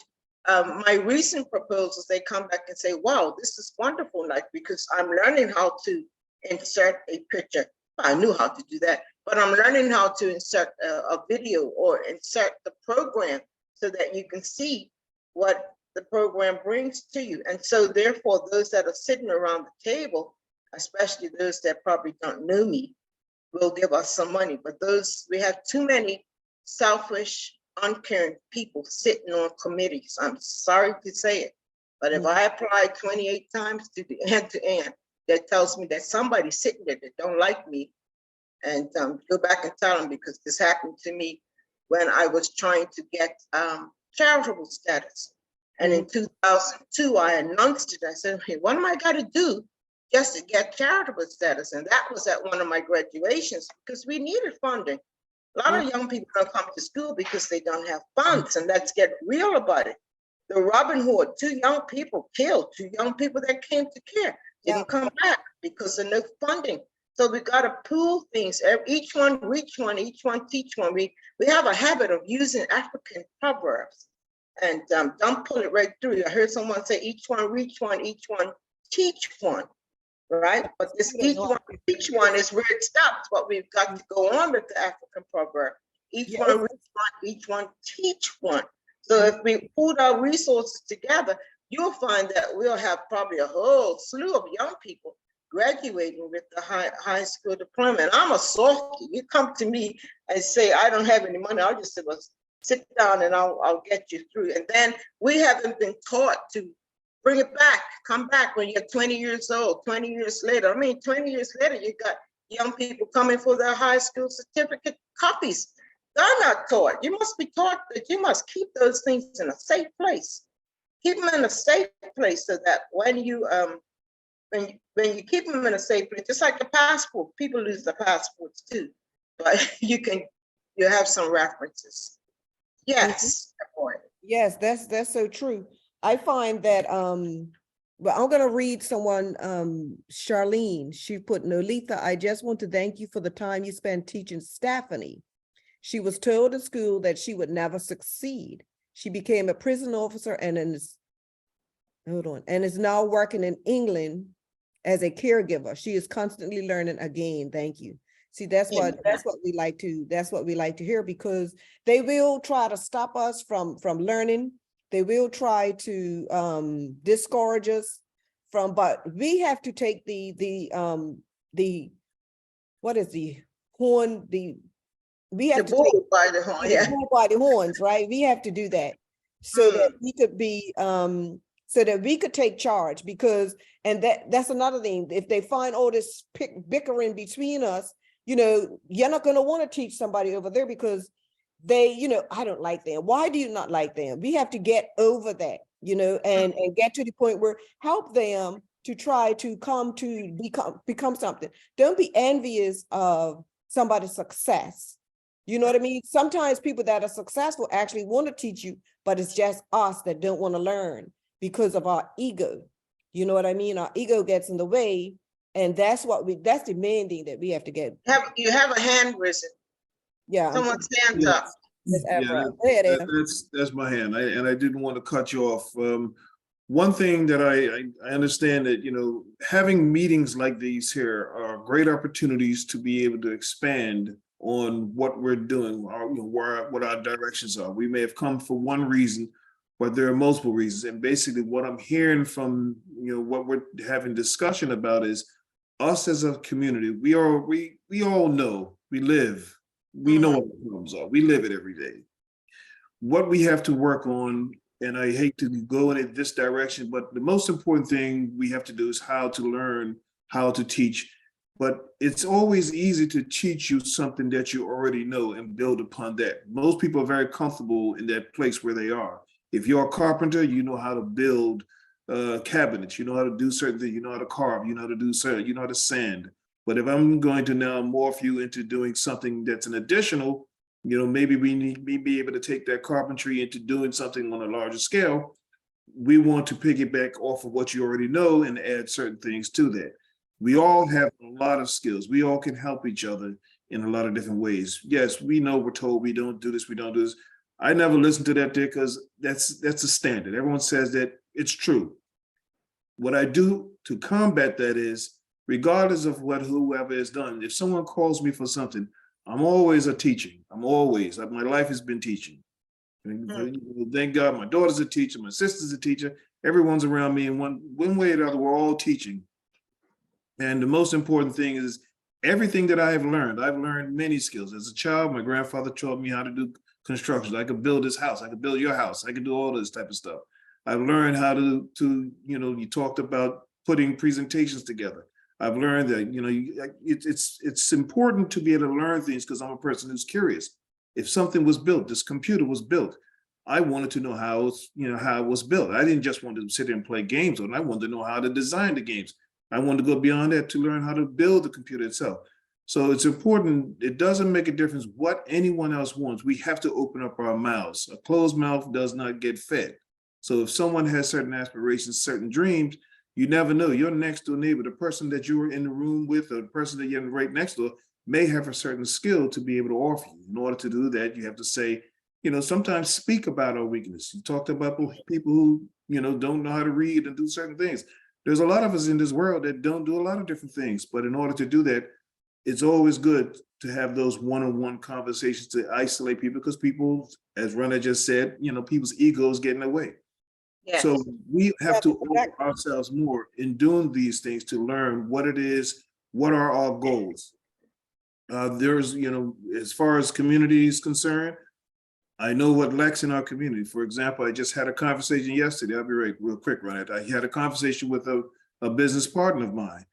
Speaker 3: My recent proposals, they come back and say, wow, this is wonderful, like, because I'm learning how to insert a picture. I knew how to do that, but I'm learning how to insert a video or insert the program so that you can see what the program brings to you. And so therefore, those that are sitting around the table, especially those that probably don't know me, will give us some money. But we have too many selfish, uncaring people sitting on committees. I'm sorry to say it, but if I apply 28 times to the end-to-end, that tells me that somebody's sitting there that don't like me, and go back and tell them, because this happened to me when I was trying to get charitable status. And in 2002, I announced it. I said, hey, what am I got to do just to get charitable status? And that was at one of my graduations, because we needed funding. A lot of young people don't come to school because they don't have funds, and let's get real about it. The Robin Hood, 2 young people killed, 2 young people that came to care, didn't come back because of no funding. So we got to pool things. Each one reach one, each one teach one. We have a habit of using African proverbs, and don't pull it right through. I heard someone say, each one reach one, each one teach one, right? But this each one teach one is where it stops. But we've got to go on with the African proverb. Each one reach one, each one teach one. So if we pool our resources together, you'll find that we'll have probably a whole slew of young people graduating with the high school diploma. And I'm a softie. You come to me and say, I don't have any money, I'll just say, well, sit down and I'll get you through. And then we haven't been taught to bring it back, come back when you're 20 years old, 20 years later. I mean, 20 years later, you got young people coming for their high school certificate copies. They're not taught. You must be taught that you must keep those things in a safe place. Keep them in a safe place so that when you keep them in a safe place, just like a passport, people lose their passports too, but you have some references. Yes.
Speaker 1: Yes, that's so true. I find that well, I'm gonna read someone, Charlene. She put, Neletha, I just want to thank you for the time you spent teaching Stephanie. She was told in school that she would never succeed. She became a prison officer and is now working in England as a caregiver. She is constantly learning again. Thank you. See, that's what we like to hear, because they will try to stop us from learning. They will try to discourage us from, but we have to take we have to take
Speaker 3: bull by the horn,
Speaker 1: the bull by the horns, right? We have to do that so that we could be so that we could take charge, because, and that's another thing. If they find all this bickering between us, you're not going to want to teach somebody over there because they, I don't like them. Why do you not like them? We have to get over that, and get to the point where help them to try to come to become something. Don't be envious of somebody's success. You know what I mean? Sometimes people that are successful actually want to teach you, but it's just us that don't want to learn because of our ego. You know what I mean? Our ego gets in the way, and that's the main thing that we have to get.
Speaker 3: You have a hand risen.
Speaker 1: Yeah.
Speaker 3: Someone's hands up.
Speaker 2: That's my hand. I didn't want to cut you off. One thing that I understand that, having meetings like these here are great opportunities to be able to expand on what we're doing, or, what our directions are. We may have come for one reason, but there are multiple reasons. And basically what I'm hearing from, what we're having discussion about is us as a community. We all know, we know what the problems are. We live it every day. What we have to work on, and I hate to go in this direction, but the most important thing we have to do is how to learn, how to teach. But it's always easy to teach you something that you already know and build upon that. Most people are very comfortable in that place where they are. If you're a carpenter, you know how to build cabinets, you know how to do certain things, you know how to carve, you know how to do certain, you know how to sand. But if I'm going to now morph you into doing something that's an additional, maybe we be able to take that carpentry into doing something on a larger scale. We want to piggyback off of what you already know and add certain things to that. We all have a lot of skills. We all can help each other in a lot of different ways. Yes, we know we're told we don't do this, we don't do this. I never listen to that there because that's a standard. Everyone says that it's true. What I do to combat that is, regardless of what whoever has done, if someone calls me for something, I'm always a teaching. My life has been teaching. Thank God my daughter's a teacher, my sister's a teacher, everyone's around me in one way or the other, we're all teaching. And the most important thing is everything that I've learned many skills. As a child, my grandfather taught me how to do construction. I could build this house, I could build your house, I could do all this type of stuff. I've learned how to you talked about putting presentations together. I've learned that, it's important to be able to learn things because I'm a person who's curious. If something was built, this computer was built, I wanted to know how it was built. I didn't just want to sit there and play games on it. I wanted to know how to design the games. I wanted to go beyond that to learn how to build the computer itself. So it's important. It doesn't make a difference what anyone else wants. We have to open up our mouths. A closed mouth does not get fed. So if someone has certain aspirations, certain dreams, you never know. Your next door neighbor, the person that you were in the room with, or the person that you're right next door, may have a certain skill to be able to offer you. In order to do that, you have to say, sometimes speak about our weakness. You talked about people who, don't know how to read and do certain things. There's a lot of us in this world that don't do a lot of different things. But in order to do that, it's always good to have those one-on-one conversations to isolate people, because people, as Rana just said, people's egos get in the way.
Speaker 3: Yes.
Speaker 2: So we have to open ourselves more in doing these things to learn what it is, what are our goals. There's, as far as community is concerned, I know what lacks in our community. For example, I just had a conversation yesterday. I'll be real quick, Ronette. I had a conversation with a business partner of mine.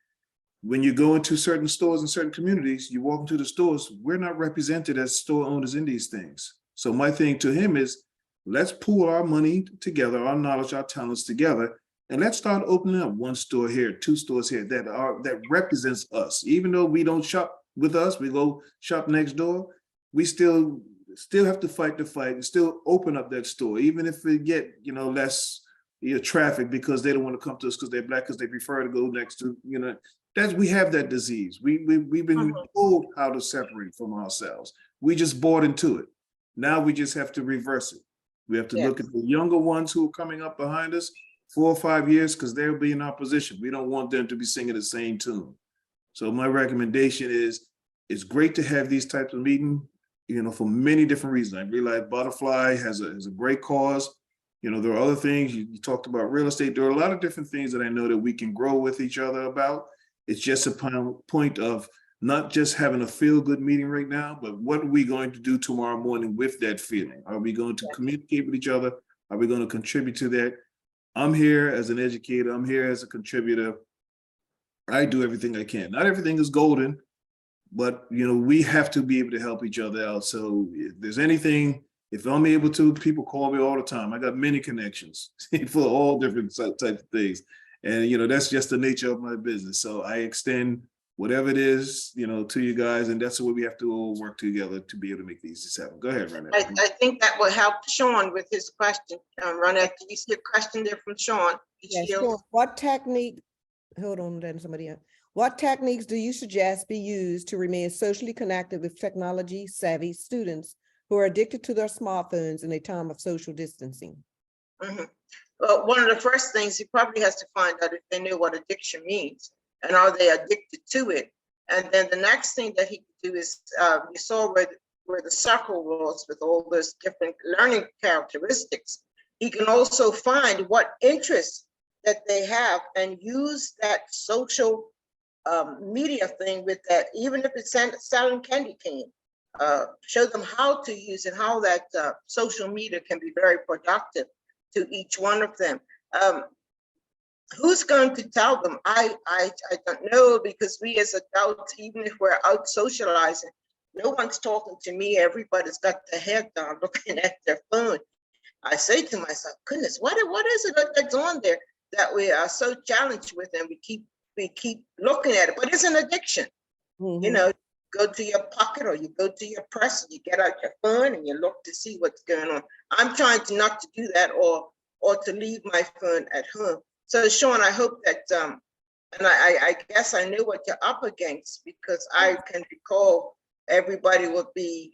Speaker 2: When you go into certain stores in certain communities, you walk into the stores, we're not represented as store owners in these things. So my thing to him is, let's pool our money together, our knowledge, our talents together, and let's start opening up one store here, two stores here that represents us. Even though we don't shop with us, we go shop next door, we still have to fight the fight and still open up that store, even if we get less traffic because they don't want to come to us because they're Black, because they prefer to go next to we have that disease. We've been told how to separate from ourselves. We just bought into it. Now we just have to reverse it. We have to look at the younger ones who are coming up behind us 4 or 5 years, because they'll be in our position. We don't want them to be singing the same tune. So my recommendation is, it's great to have these types of meetings, for many different reasons. I realize Butterfly has a great cause. There are other things. You talked about real estate. There are a lot of different things that I know that we can grow with each other about. It's just a point of not just having a feel-good meeting right now, but what are we going to do tomorrow morning with that feeling? Are we going to communicate with each other? Are we going to contribute to that? I'm here as an educator. I'm here as a contributor. I do everything I can. Not everything is golden, but we have to be able to help each other out. So if there's anything, if I'm able to, people call me all the time. I got many connections for all different types of things. And, that's just the nature of my business. So I extend whatever it is, to you guys. And that's what we have to all work together to be able to make these happen. Go ahead, Ronette.
Speaker 3: I think that will help Sean with his question. Ronette, do you see a question there from Sean?
Speaker 1: Yes, sure. What technique, hold on, then somebody else. What techniques do you suggest be used to remain socially connected with technology savvy students who are addicted to their smartphones in a time of social distancing?
Speaker 3: Well, one of the first things, he probably has to find out if they know what addiction means and are they addicted to it. And then the next thing that he can do is, you saw where the circle was with all those different learning characteristics. He can also find what interests that they have and use that social media thing with that, even if it's selling candy cane. Show them how to use it, how that social media can be very productive to each one of them. Who's going to tell them? I don't know, because we as adults, even if we're out socializing, no one's talking to me. Everybody's got their head down looking at their phone. I say to myself, goodness, what is it that's on there that we are so challenged with, and we keep looking at it? But it's an addiction. Go to your pocket or you go to your purse and you get out your phone and you look to see what's going on. I'm trying to not to do that, or to leave my phone at home. So Sean, I hope that And I guess I knew what you're up against because I can recall everybody would be,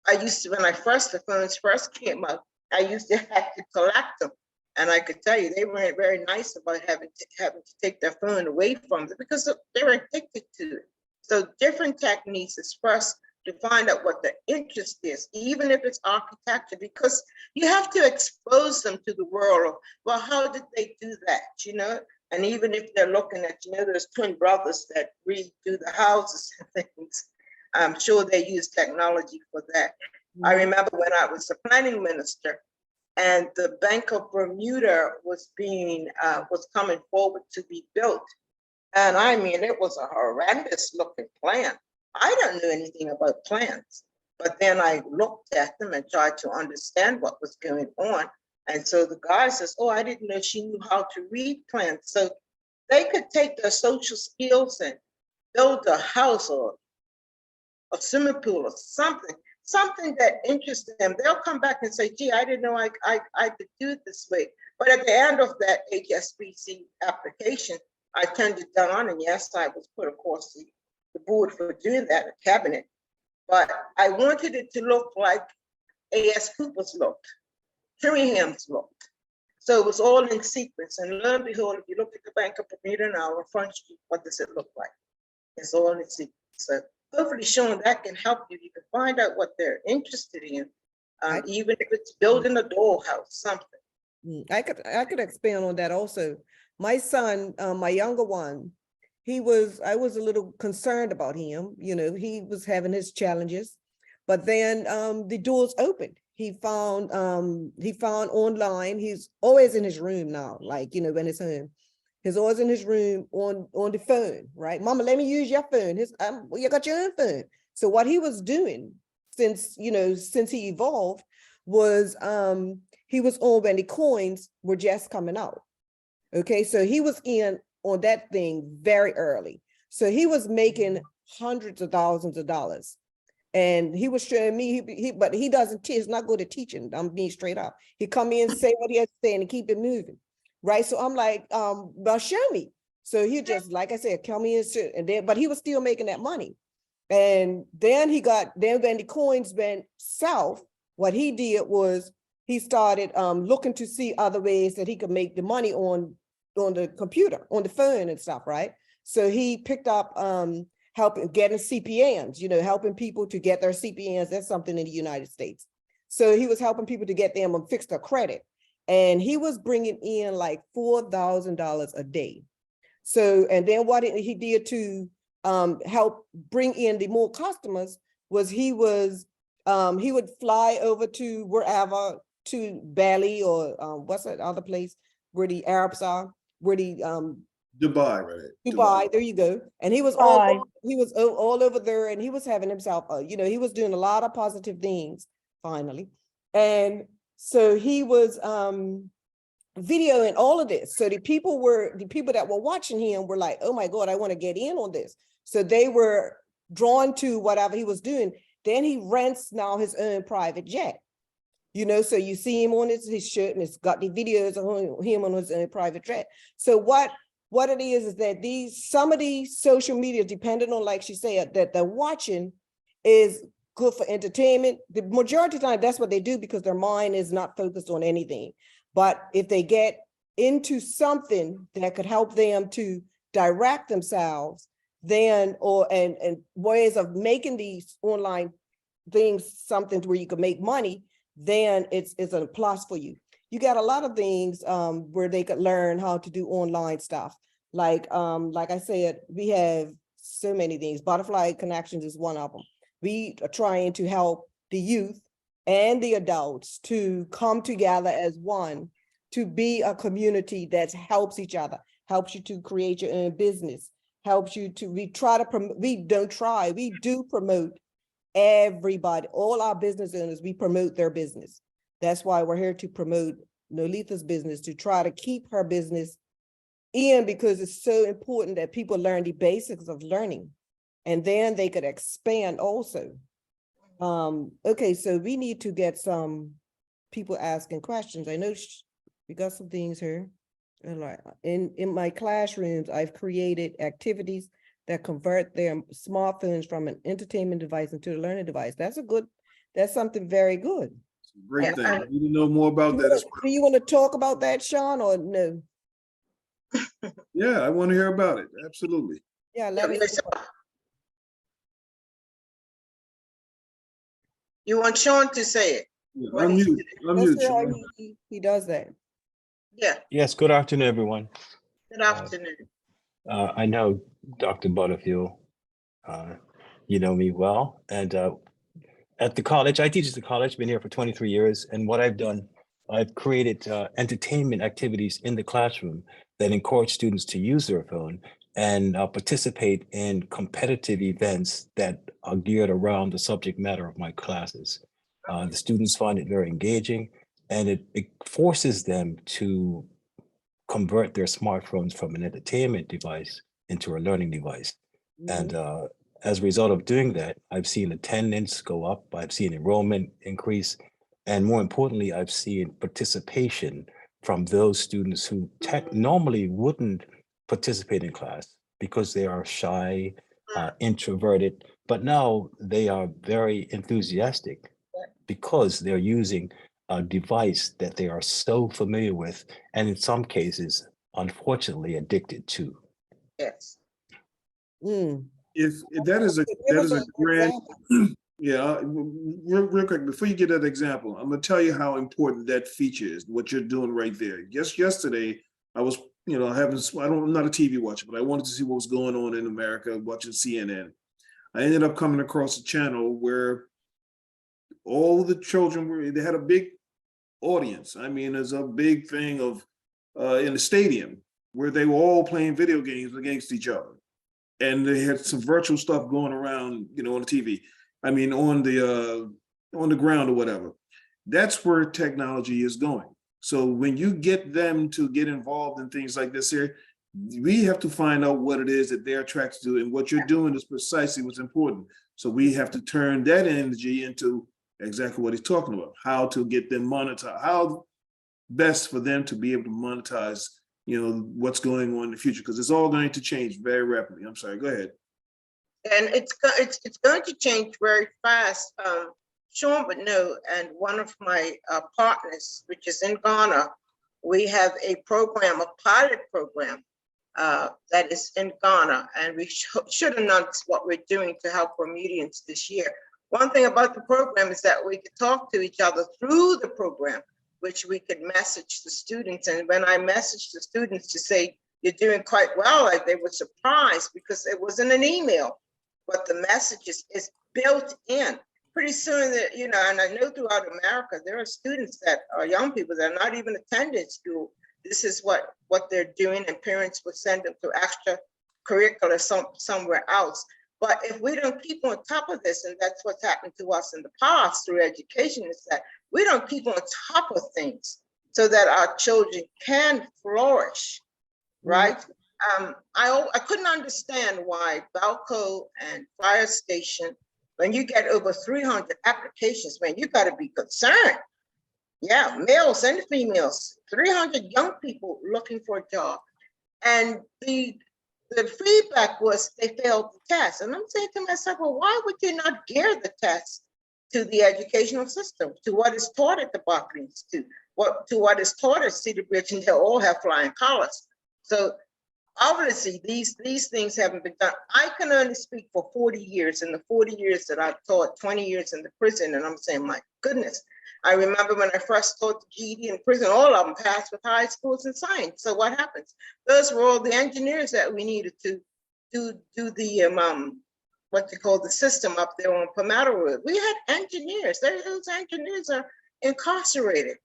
Speaker 3: I used to, when the phones first came up, I used to have to collect them. And I could tell you, they weren't very nice about having to take their phone away from them because they were addicted to it. So different techniques is first to find out what their interest is, even if it's architecture, because you have to expose them to the world of, well, how did they do that, you know? And even if they're looking at, you know, there's twin brothers that redo the houses and things, I'm sure they use technology for that. I remember when I was a planning minister and the Bank of Bermuda was coming forward to be built. And I mean, it was a horrendous looking plan. I don't know anything about plans, but then I looked at them and tried to understand what was going on. And so the guy says, oh, I didn't know she knew how to read plans. So they could take their social skills and build a house or a swimming pool or something that interests them. They'll come back and say, gee, I didn't know I could do it this way. But at the end of that HSBC application, I turned it down, and yes, I was put, of course, the board for doing that, a cabinet. But I wanted it to look like A.S. Cooper's looked, Kiringham's looked. So it was all in sequence. And lo and behold, if you look at the Bank of Bermuda now on Front Street, what does it look like? It's all in sequence. So hopefully showing that can help you. You can find out what they're interested in, even if it's building a dollhouse, something.
Speaker 1: I could expand on that also. My son, my younger one, I was a little concerned about him. You know, he was having his challenges, but then the doors opened. He found online. He's always in his room now, like, you know, when it's home. He's always in his room on the phone, right? Mama, let me use your phone. Well, you got your own phone. So what he was doing since he evolved was he was on when the coins were just coming out. Okay, so he was in on that thing very early. So he was making hundreds of thousands of dollars. And he was showing me, but he doesn't teach, he's not good at teaching. I'm being straight up. He come in, say what he has to say, and keep it moving. Right. So I'm like, well, show me. So he just, like I said, come in, and then, but he was still making that money. And then when the coins went south, what he did was he started looking to see other ways that he could make the money on the computer, on the phone and stuff, right? So he picked up helping getting CPNs, you know, helping people to get their CPNs. That's something in the United States. So he was helping people to get them and fix their credit. And he was bringing in like $4,000 a day. So, and then what he did to help bring in the more customers was he would fly over to wherever, to Bali or what's that other place where the Arabs are, where the
Speaker 2: Dubai, right?
Speaker 1: Dubai, there you go. And he was all over there, and he was having himself, you know, he was doing a lot of positive things finally. And so he was videoing all of this. So the people that were watching him were like, oh my God, I want to get in on this. So they were drawn to whatever he was doing. Then he rents now his own private jet. You know, so you see him on his shirt, and it's got the videos of him on his own private jet. So what it is that some of these social media, depending on, like she said, that they're watching is good for entertainment. The majority of the time, that's what they do because their mind is not focused on anything. But if they get into something that could help them to direct themselves, then, and ways of making these online things something where you can make money, then it's a plus for you. You got a lot of things where they could learn how to do online stuff. Like I said, we have so many things. Butterfly Connections is one of them. We are trying to help the youth and the adults to come together as one, to be a community that helps each other, helps you to create your own business, helps you to, we do promote everybody, all our business owners, we promote their business. That's why we're here to promote Neletha's business, to try to keep her business in, because it's so important that people learn the basics of learning, and then they could expand also. Okay, so we need to get some people asking questions. I know we got some things here. And like in my classrooms, I've created activities that convert their smartphones from an entertainment device into a learning device. That's something very good.
Speaker 2: It's a great
Speaker 3: Yeah,
Speaker 2: thing. I need to know more about that as well.
Speaker 1: Do you want to talk about that, Sean, or no?
Speaker 2: Yeah, I want to hear about it. Absolutely.
Speaker 1: Yeah, let me.
Speaker 3: You want Sean to say it?
Speaker 2: Yeah,
Speaker 3: What is
Speaker 2: unmute,
Speaker 3: it?
Speaker 1: Let's
Speaker 2: unmute,
Speaker 1: see how
Speaker 2: Sean.
Speaker 1: he does that.
Speaker 3: Yeah,
Speaker 4: Yes, good afternoon, everyone.
Speaker 3: good afternoon.
Speaker 4: I know Dr. Butterfield. You know me well. And at the college, I teach at the college, been here for 23 years. And what I've done, I've created entertainment activities in the classroom that encourage students to use their phone and participate in competitive events that are geared around the subject matter of my classes. The students find it very engaging, and it forces them to convert their smartphones from an entertainment device into a learning device. And as a result of doing that, I've seen attendance go up, I've seen enrollment increase, and more importantly, I've seen participation from those students who normally wouldn't participate in class because they are shy, introverted, but now they are very enthusiastic because they're using a device that they are so familiar with, and in some cases, unfortunately, addicted to.
Speaker 3: Yes.
Speaker 1: Mm.
Speaker 2: If that is a
Speaker 1: Give us an
Speaker 2: grand,
Speaker 1: example.
Speaker 2: yeah, real quick, before you get that example, I'm gonna tell you how important that feature is, what you're doing right there. Just yesterday, I was, I'm not a TV watcher, but I wanted to see what was going on in America, watching CNN. I ended up coming across a channel where all the children they had a big audience. I mean, there's a big thing of in the stadium where they were all playing video games against each other. And they had some virtual stuff going around, on the TV. I mean, on the ground or whatever. That's where technology is going. So when you get them to get involved in things like this here, we have to find out what it is that they're attracted to, and what you're doing is precisely what's important. So we have to turn that energy into exactly what he's talking about, how to get them monetized, how best for them to be able to monetize, what's going on in the future, because it's all going to change very rapidly. I'm sorry, go ahead.
Speaker 3: And it's going to change very fast. Sean would know, and one of my partners, which is in Ghana, we have a program, a pilot program that is in Ghana, and we should announce what we're doing to help Bermudians this year. One thing about the program is that we could talk to each other through the program, which we could message the students. And when I messaged the students to say, you're doing quite well, like they were surprised because it wasn't an email, but the message is built in. Pretty soon, and I know throughout America, there are students that are young people that are not even attending school. This is what they're doing, and parents would send them to extracurricular somewhere else. But if we don't keep on top of this, and that's what's happened to us in the past through education, is that we don't keep on top of things so that our children can flourish, right? I couldn't understand why Balco and Fire Station, when you get over 300 applications, man, you got to be concerned. Yeah, males and females, 300 young people looking for a job. And the feedback was they failed the test. And I'm saying to myself, well, why would you not gear the test to the educational system, to what is taught at the Barclay Institute, to what is taught at Cedar Bridge, and they all have flying colors. So obviously these things haven't been done. I can only speak for 40 years, and the 40 years that I've taught, 20 years in the prison, and I'm saying, my goodness, I remember when I first taught the GED in prison, all of them passed with high scores in science. So what happens? Those were all the engineers that we needed to do the what they call the system up there on Palmetto Road. We had engineers. Those engineers are incarcerated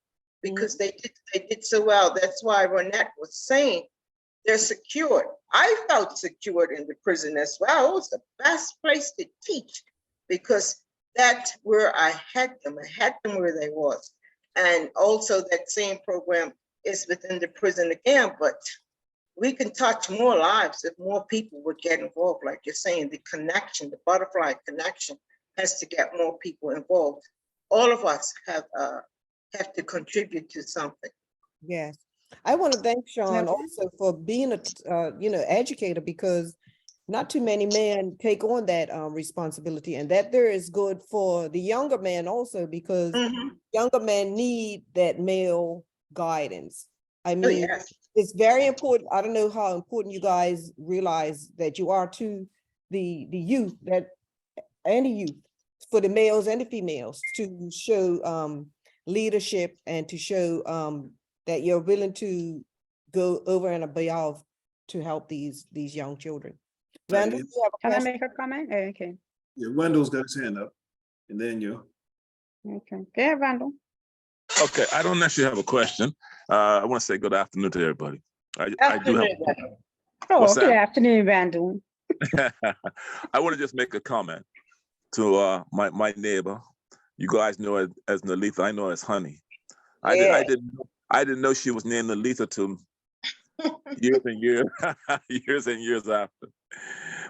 Speaker 3: because they did so well. That's why Ronette was saying they're secured. I felt secured in the prison as well. It was the best place to teach because that's where I had them. I had them where they was. And also that same program is within the prison again, but we can touch more lives if more people would get involved. Like you're saying, the connection, the butterfly connection has to get more people involved. All of us have to contribute to something.
Speaker 1: Yes. I want to thank Sean
Speaker 5: Okay.
Speaker 1: also for being a, educator, because not too many men take on that responsibility, and that there is good for the younger man also, because
Speaker 3: Mhm.
Speaker 1: younger men need that male guidance. I
Speaker 3: Oh,
Speaker 1: mean,
Speaker 3: yes.
Speaker 1: it's very important. I don't know how important you guys realize that you are to the youth, that and the youth, for the males and the females, to show leadership, and to show that you're willing to go over and above to help these young children. Randall,
Speaker 2: Right.
Speaker 1: you have a
Speaker 5: Can I
Speaker 1: question?
Speaker 5: make a comment? Okay,
Speaker 2: Yeah, Wendell's got his hand up, and then you.
Speaker 5: okay. Go ahead, Randall.
Speaker 6: Okay, I don't necessarily have a question. I want to say good afternoon to everybody. I do have.
Speaker 5: Oh,
Speaker 6: What's
Speaker 5: good
Speaker 6: that?
Speaker 5: afternoon, Randall.
Speaker 6: I want to just make a comment to my neighbor. You guys know it as Neletha. I know her as Honey.
Speaker 3: Yeah.
Speaker 6: I didn't know she was named Neletha till years and years years and years after.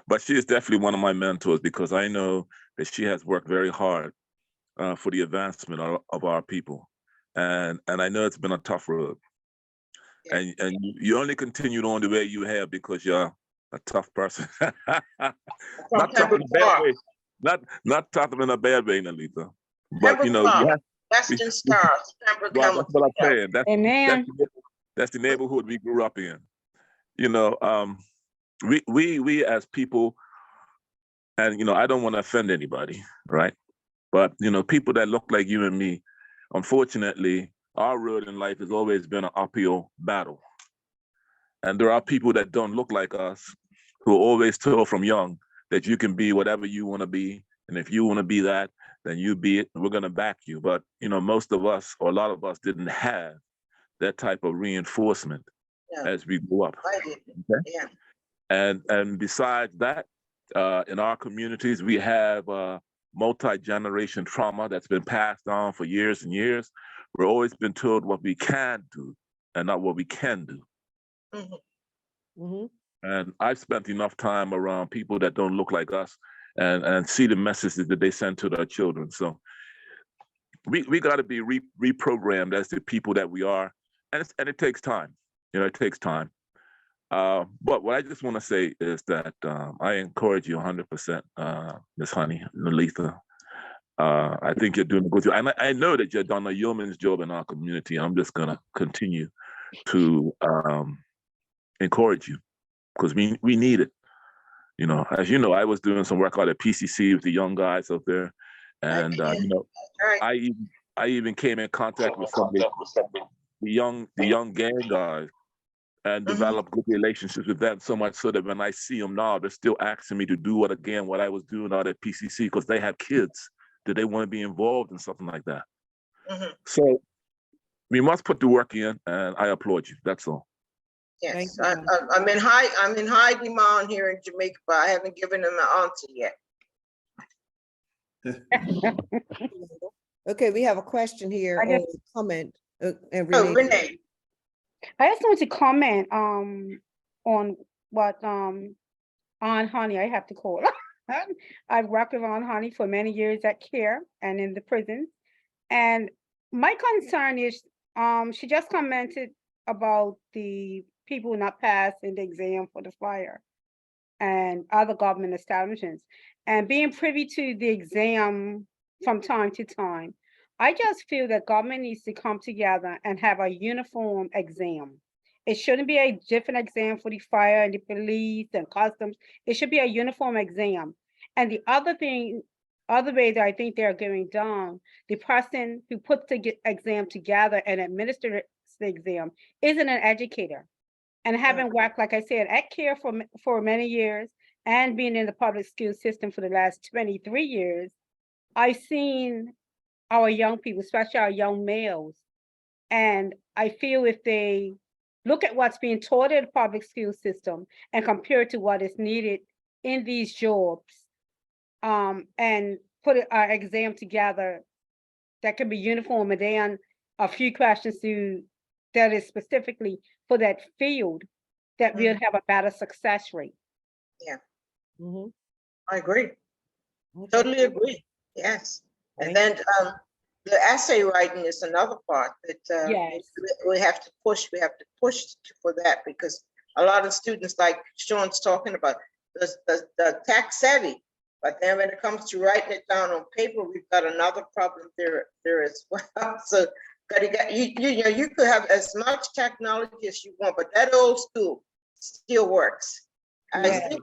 Speaker 6: But she is definitely one of my mentors, because I know that she has worked very hard for the advancement of our people, and I know it's been a tough road.
Speaker 3: Yeah.
Speaker 6: And you only continued on the way you have because you're a tough person. Not tough in a bad way. Not tough in a bad way, Neletha. But you have,
Speaker 3: Western Stars, Pembroke
Speaker 6: well, that's what I'm saying.
Speaker 5: Amen.
Speaker 6: That's the neighborhood we grew up in. We as people, and I don't want to offend anybody, right? But people that look like you and me, unfortunately, our road in life has always been an uphill battle. And there are people that don't look like us who always told from young that you can be whatever you want to be. And if you want to be that, then you be it. And we're going to back you. But, most of us, or a lot of us, didn't have that type of reinforcement as we grew up.
Speaker 3: Okay? Yeah.
Speaker 6: And besides that, in our communities, we have multi-generation trauma that's been passed on for years and years. We're always been told what we can do and not what we can do.
Speaker 3: Mhm.
Speaker 1: Mhm.
Speaker 6: And I've spent enough time around people that don't look like us, and see the messages that they send to their children. So we got to be reprogrammed as the people that we are, and it takes time. It takes time. But what I just want to say is that I encourage you 100%, Miss Honey, Neletha. I think you're doing a good job. And I know that you've done a yeoman's job in our community. I'm just going to continue to encourage you, because we need it. As you know, I was doing some work out at PCC with the young guys out there. And,
Speaker 3: Right.
Speaker 6: I even came in contact with some of the young gang guys, and develop good relationships with them, so much so that when I see them now, they're still asking me to do what I was doing out at PCC, because they have kids that they want to be involved in something like that.
Speaker 3: Mhm.
Speaker 6: So we must put the work in, and I applaud you. That's all.
Speaker 1: Thank
Speaker 3: Yes.
Speaker 1: you.
Speaker 3: I'm in high demand here in Jamaica, but I haven't given them an answer yet.
Speaker 1: Okay, we have a question here,
Speaker 5: I
Speaker 1: or
Speaker 5: just-
Speaker 1: comment, and
Speaker 3: Oh,
Speaker 1: Renee.
Speaker 3: Renee.
Speaker 5: I just want to comment on what Aunt Honey, I have to call her. I've worked with Aunt Honey for many years at CARE and in the prison. And my concern is she just commented about the people not passing the exam for the fire and other government establishments, and being privy to the exam from time to time. I just feel that government needs to come together and have a uniform exam. It shouldn't be a different exam for the fire and the police and customs. It should be a uniform exam. And the other thing, other way that I think they're going down, the person who puts the exam together and administers the exam isn't an educator. And having worked, like I said, at CARE for many years, and being in the public school system for the last 23 years, I've seen our young people, especially our young males. And I feel if they look at what's being taught in the public school system and compare it to what is needed in these jobs, and put an exam together that can be uniform, and then a few questions that is specifically for that field, that we'll have a better success rate.
Speaker 1: Mhm.
Speaker 3: I agree.
Speaker 1: Okay.
Speaker 3: Totally agree. Yes. And then the essay writing is another part that
Speaker 5: Yes.
Speaker 3: we have to push. We have to push for that because a lot of students, like Sean's talking about, the tech savvy, but then when it comes to writing it down on paper, we've got another problem there as well. So, you know, you could have as much technology as you want, but that old school still works. I
Speaker 1: Yeah.
Speaker 3: think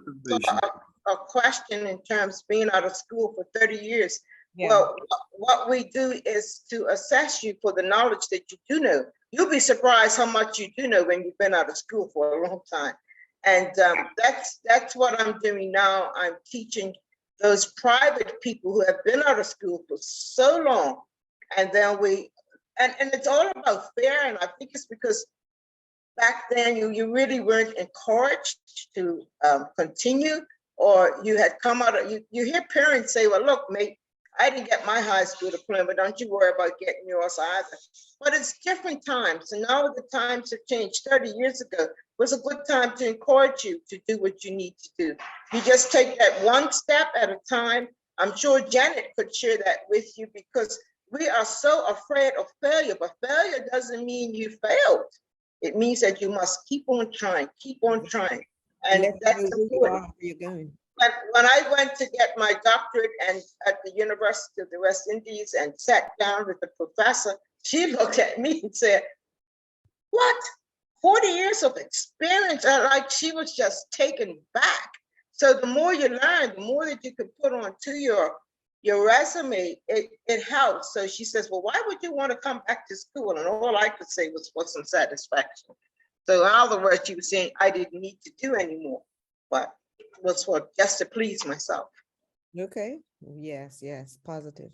Speaker 3: a question in terms of being out of school for 30 years.
Speaker 1: Yeah.
Speaker 3: Well, what we do is to assess you for the knowledge that you do know. You'll be surprised how much you do know when you've been out of school for a long time. And that's what I'm doing now. I'm teaching those private people who have been out of school for so long. And then and it's all about fair. And I think it's because back then you really weren't encouraged to continue, or you had come out of, you hear parents say, well, look, mate, I didn't get my high school diploma. Don't you worry about getting yours either. But it's different times. And now the times have changed. 30 years ago was a good time to encourage you to do what you need to do. You just take that one step at a time. I'm sure Janet could share that with you because we are so afraid of failure, but failure doesn't mean you failed. It means that you must keep on trying, keep on trying. And that's
Speaker 1: where you
Speaker 3: important.
Speaker 1: are, where you're going.
Speaker 3: But when I went to get my doctorate and at the University of the West Indies and sat down with the professor, she looked at me and said, what? 40 years of experience? Like she was just taken back. So the more you learn, the more that you can put onto your resume, it helps. So she says, well, why would you want to come back to school? And all I could say was for some satisfaction. So in other words, she was saying I didn't need to do anymore, but it was for just to please myself.
Speaker 1: Okay, yes, positive.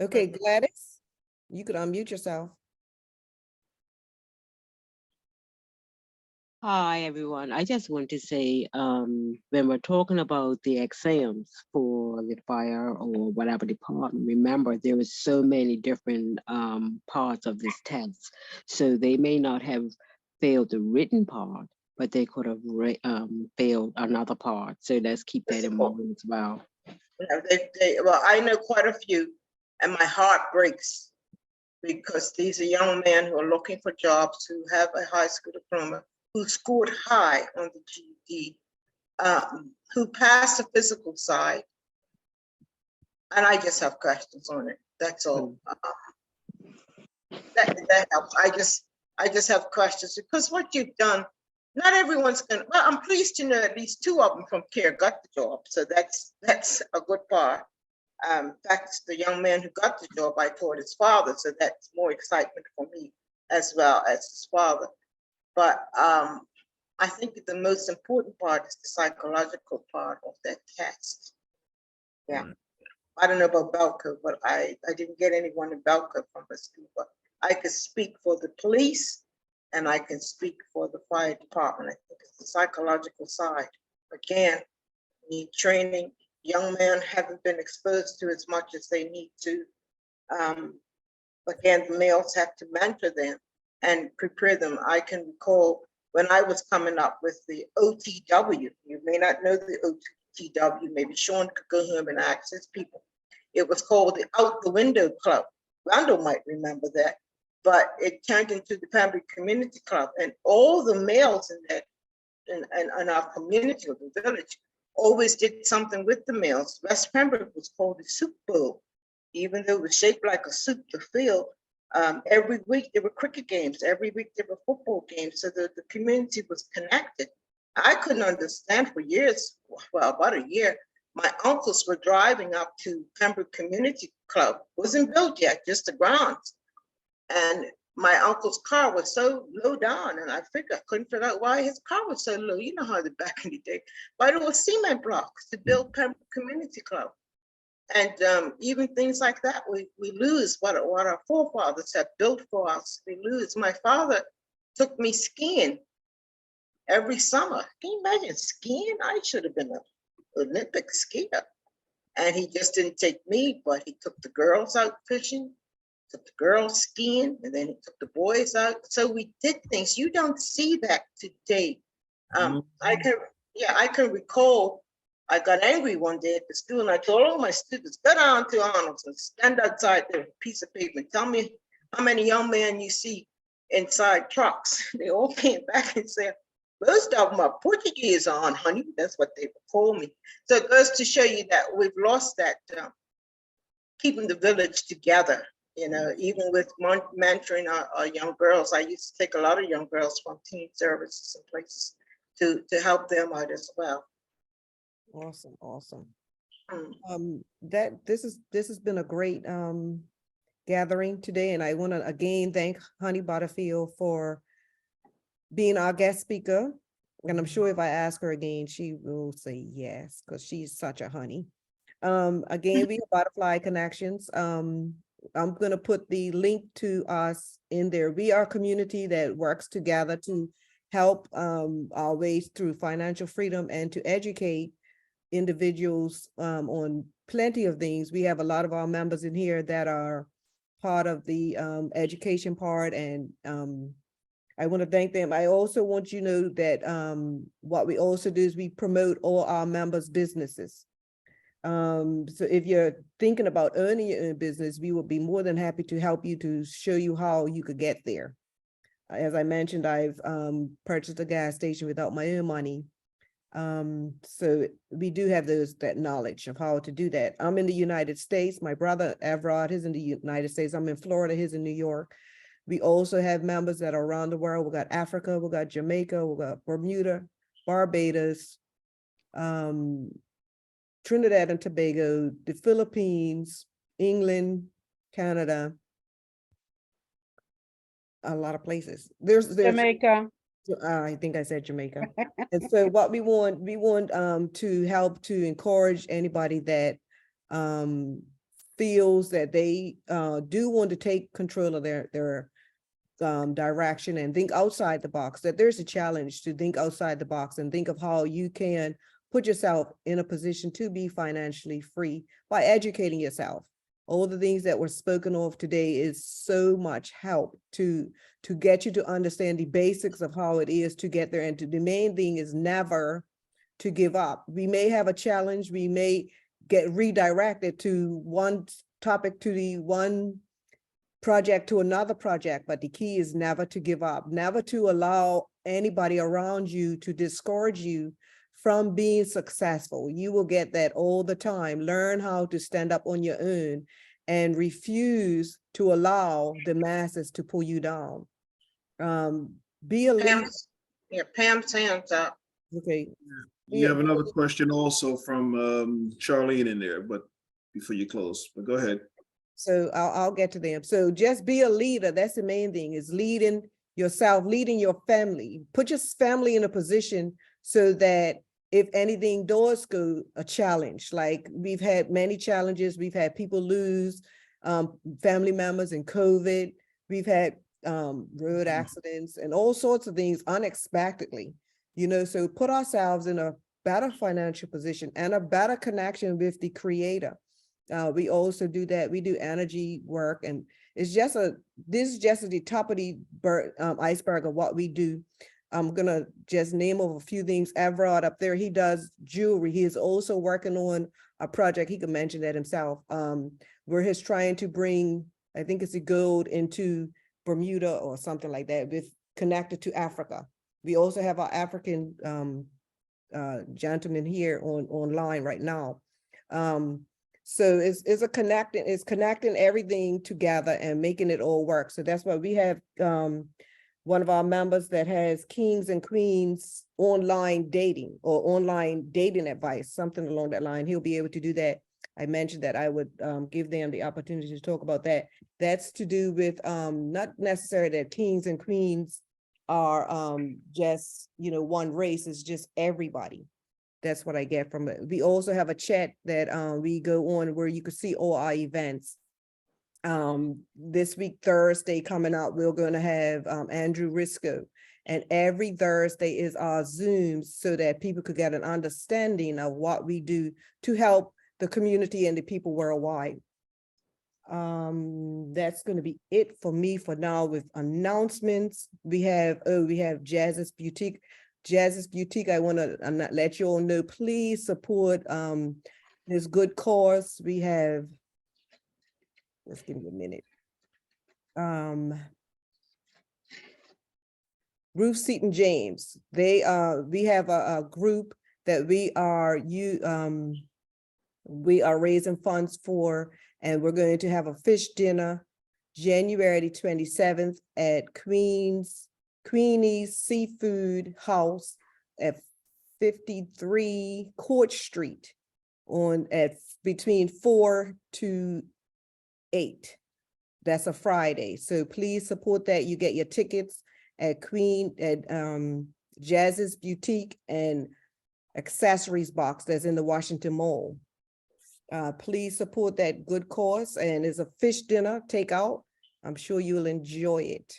Speaker 1: Okay, Gladys, you could unmute yourself.
Speaker 7: Hi, everyone. I just want to say, when we're talking about the exams for the fire or whatever department, remember there is so many different parts of this test. So they may not have failed the written part, but they could have failed another part. So let's keep that in mind as well.
Speaker 3: Well, I know quite a few, and my heart breaks because these are young men who are looking for jobs, who have a high school diploma, who scored high on the GED, who passed the physical side. And I just have questions on it. That's all. That helps. I just have questions because what you've done, not everyone's gonna, well, I'm pleased to know at least 2 of them from CARE got the job. So that's a good part. That's the young man who got the job. I taught his father. So that's more excitement for me as well as his father. But I think the most important part is the psychological part of that test. Yeah. I don't know about Belco, but I didn't get anyone in Belco from the school, but I could speak for the police and I can speak for the fire department. I think it's the psychological side. Again, need training. Young men haven't been exposed to as much as they need to. Again, the males have to mentor them and prepare them. I can recall when I was coming up with the OTW, you may not know the OTW, maybe Sean could go home and ask his people. It was called the Out the Window Club. Randall might remember that, but it turned into the Pembroke Community Club, and all the males in that, in our community of the village, always did something with the males. West Pembroke was called the Soup Bowl, even though it was shaped like a soup, the field. Every week there were cricket games, every week there were football games, so the community was connected. I couldn't understand for years, well, about a year, my uncles were driving up to Pembroke Community Club. Wasn't built yet, just the grounds. And my uncle's car was so low down, and I couldn't figure out why his car was so low. You know how back in the day, but it was cement blocks to build Pembroke Community Club. And even things like that, we lose what our forefathers have built for us. We lose. My father took me skiing every summer. Can you imagine skiing? I should have been an Olympic skier. And he just didn't take me, but he took the girls out fishing, took the girls skiing, and then he took the boys out. So we did things. You don't see that today. I can recall I got angry one day at the school and I told all my students, go down to Arnold's and stand outside the piece of paper and tell me how many young men you see inside trucks. They all came back and said, most of them are Portuguese, Aunt Honey. That's what they would call me. So it goes to show you that we've lost that keeping the village together, you know, even with mentoring our young girls. I used to take a lot of young girls from teen services and places to help them out as well.
Speaker 1: Awesome, awesome.
Speaker 3: Mm.
Speaker 1: This has been a great gathering today, and I want to again thank Honey Butterfield for being our guest speaker. And I'm sure if I ask her again, she will say yes, because she's such a honey. Again, we have Butterfly Connections. I'm gonna put the link to us in there. We are a community that works together to help our ways through financial freedom and to educate individuals on plenty of things. We have a lot of our members in here that are part of the education part, and I want to thank them. I also want you to know that what we also do is we promote all our members' businesses. So if you're thinking about earning your own business, we will be more than happy to help you, to show you how you could get there. As I mentioned, I've purchased a gas station without my own money. So we do have that knowledge of how to do that. I'm in the United States. My brother Evrod is in the United States. I'm in Florida. He's in New York. We also have members that are around the world. We got Africa, we got Jamaica, we got Bermuda, Barbados, Trinidad and Tobago, the Philippines, England, Canada, a lot of places. There's
Speaker 5: Jamaica.
Speaker 1: I think I said Jamaica. And so what we want to help to encourage anybody that feels that they do want to take control of their direction and think outside the box, that there's a challenge to think outside the box and think of how you can put yourself in a position to be financially free by educating yourself. All the things that were spoken of today is so much help to get you to understand the basics of how it is to get there. And the main thing is never to give up. We may have a challenge, we may get redirected to one topic, to the one project, to another project, but the key is never to give up, never to allow anybody around you to discourage you from being successful. You will get that all the time. Learn how to stand up on your own and refuse to allow the masses to pull you down. Be a leader.
Speaker 3: Pam's hands up.
Speaker 1: Okay.
Speaker 2: You have another question also from Charlene in there, but before you close, but go ahead.
Speaker 1: So I'll get to them. So just be a leader. That's the main thing, is leading yourself, leading your family. Put your family in a position so that if anything does go a challenge, like we've had many challenges, we've had people lose family members in COVID, we've had road accidents and all sorts of things unexpectedly, you know, so put ourselves in a better financial position and a better connection with the Creator. We also do that. We do energy work, and it's just this is just the top of the iceberg of what we do. I'm gonna just name of a few things. Evrod up there, he does jewelry. He is also working on a project. He could mention that himself. Where he's trying to bring, I think it's the gold into Bermuda or something like that, with connected to Africa. We also have our African gentleman here online right now. So it's connecting everything together and making it all work. So that's why we have one of our members that has Kings and Queens online dating or online dating advice, something along that line. He'll be able to do that. I mentioned that I would give them the opportunity to talk about that. That's to do with not necessarily that Kings and Queens are just, you know, one race. It's just everybody. That's what I get from it. We also have a chat that we go on where you can see all our events. This week, Thursday coming up, we're going to have Andrew Risco. And every Thursday is our Zooms so that people could get an understanding of what we do to help the community and the people worldwide. That's going to be it for me for now with announcements. We have Jazz's Boutique. Jazz's Boutique, I want to let you all know, please support this good cause. We have, let's give me a minute. Ruth Seaton James, we have a group that we are raising funds for, and we're going to have a fish dinner January the 27th at Queenie's Seafood House at 53 Court Street between 4 to 8. That's a Friday. So please support that. You get your tickets at Jazz's Boutique and Accessories Box that's in the Washington Mall. Please support that good cause, and it's a fish dinner takeout. I'm sure you'll enjoy it.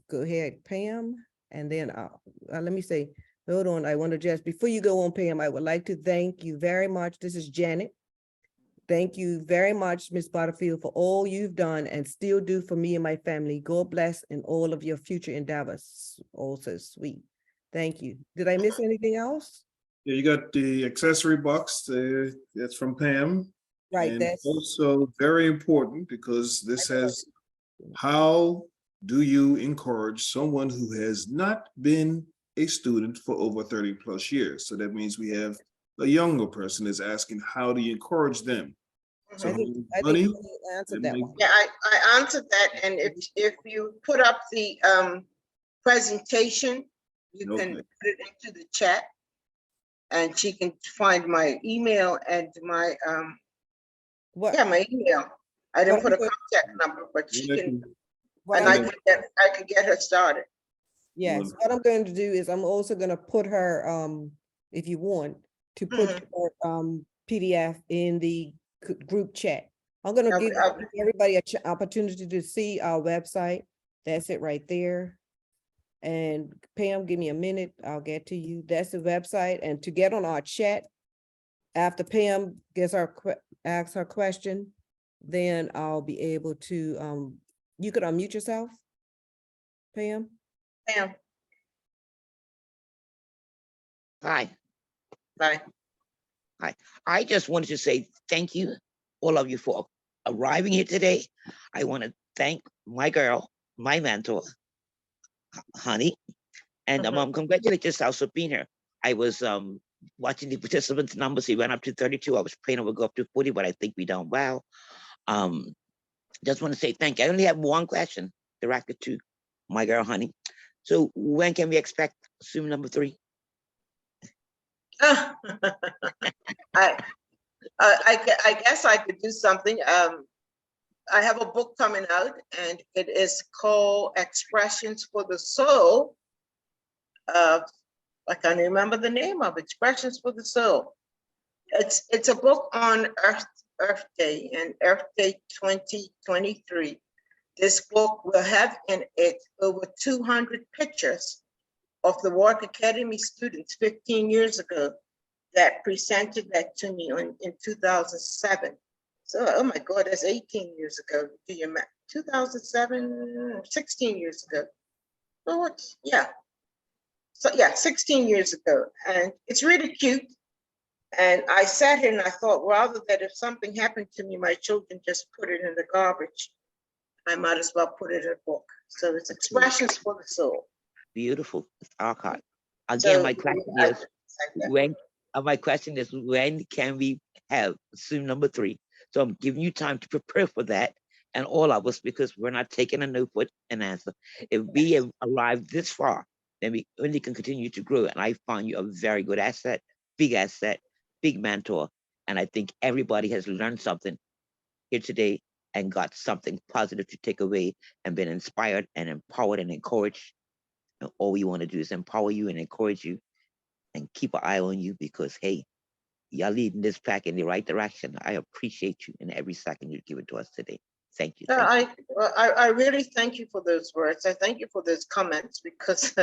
Speaker 1: Go ahead, Pam, and then let me say, hold on, I want to just, before you go on, Pam, I would like to thank you very much. This is Janet. Thank you very much, Ms. Butterfield, for all you've done and still do for me and my family. God bless in all of your future endeavors. Also sweet. Thank you. Did I miss anything else?
Speaker 2: Yeah, you got the accessory box, that's from Pam.
Speaker 1: Right,
Speaker 2: And
Speaker 1: that's
Speaker 2: also very important, because this has, how do you encourage someone who has not been a student for over 30 plus years? So that means we have a younger person is asking, how do you encourage them? So
Speaker 1: I think
Speaker 2: money,
Speaker 1: you answered that one.
Speaker 3: Yeah, I answered that, and if you put up the presentation, you can
Speaker 2: Okay.
Speaker 3: put it into the chat, and she can find my email and my
Speaker 1: What?
Speaker 3: yeah, my email. I didn't
Speaker 1: What
Speaker 3: put a
Speaker 1: I'm
Speaker 3: contact number, but she can,
Speaker 1: what
Speaker 3: and
Speaker 1: I'm
Speaker 3: I can get her started.
Speaker 1: Yes, what I'm going to do is I'm also going to put her, if you want, to put her PDF in the group chat. I'm going to
Speaker 3: Okay,
Speaker 1: give
Speaker 3: okay.
Speaker 1: everybody an opportunity to see our website. That's it right there. And Pam, give me a minute. I'll get to you. That's the website. And to get on our chat, after Pam asks her question, then I'll be able to, you could unmute yourself, Pam.
Speaker 3: Pam,
Speaker 8: Hi,
Speaker 3: bye.
Speaker 8: hi. I just wanted to say thank you, all of you, for arriving here today. I want to thank my girl, my mentor, Honey, and congratulate yourself for being here. I was watching the participants numbers. He went up to 32. I was praying it would go up to 40, but I think we done well. Just want to say thank you. I only have one question directed to my girl, Honey. So when can we expect Zoom number 3?
Speaker 3: I guess I could do something. I have a book coming out, and it is called Expressions for the Soul. I can't remember the name of Expressions for the Soul. It's a book on Earth Day and Earth Day 2023. This book will have in it over 200 pictures of the Work Academy students 15 years ago that presented that to me in 2007. So, oh my God, that's 18 years ago. Do you imagine? 2007, 16 years ago. So what? Yeah. So yeah, 16 years ago. And it's really cute. And I sat here and I thought, rather that if something happened to me, my children just put it in the garbage, I might as well put it in a book. So it's Expressions for the Soul.
Speaker 8: Beautiful. It's archived. Again,
Speaker 3: So,
Speaker 8: my question is when can we have Zoom number 3? So I'm giving you time to prepare for that, and all of us, because we're not taking a no for an answer. If we have arrived this far, then we only can continue to grow. And I find you a very good asset, big mentor. And I think everybody has learned something here today and got something positive to take away and been inspired and empowered and encouraged. And all we want to do is empower you and encourage you and keep an eye on you, because hey, y'all leading this pack in the right direction. I appreciate you in every second you give it to us today. Thank you.
Speaker 3: I really thank you for those words. I thank you for those comments, because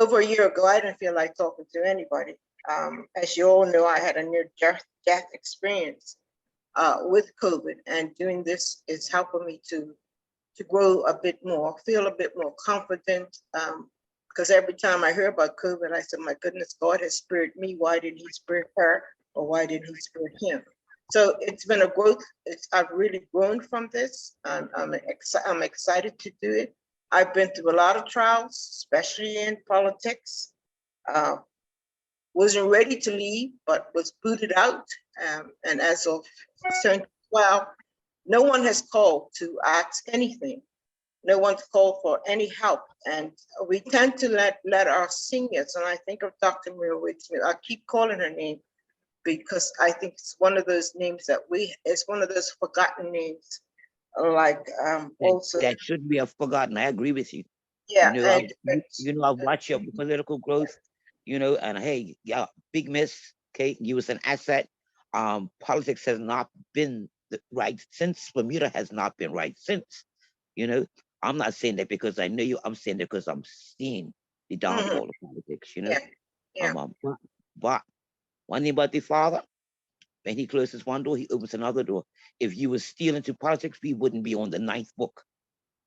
Speaker 3: over a year ago, I didn't feel like talking to anybody. As you all know, I had a near-death experience with COVID, and doing this is helping me to grow a bit more, feel a bit more confident, because every time I hear about COVID, I said, my goodness, God has spared me. Why didn't he spare her? Or why didn't he spare him? So it's been a growth. I've really grown from this. I'm excited to do it. I've been through a lot of trials, especially in politics. Wasn't ready to leave, but was booted out. And as of 2012, no one has called to ask anything. No one's called for any help. And we tend to let our seniors, and I think of Dr. Mirowitz, I keep calling her name because I think it's one of those names that it's one of those forgotten names. Like also.
Speaker 8: That shouldn't be forgotten. I agree with you.
Speaker 3: Yeah.
Speaker 8: I've watched your political growth, and hey, yeah, big miss, okay, you was an asset. Politics has not been right since. Bermuda has not been right since, I'm not saying that because I know you, I'm saying that because I'm seeing the downfall of politics,
Speaker 3: Yeah.
Speaker 8: But one thing about the Father, when he closes one door, he opens another door. If you were still into politics, we wouldn't be on the 9th book.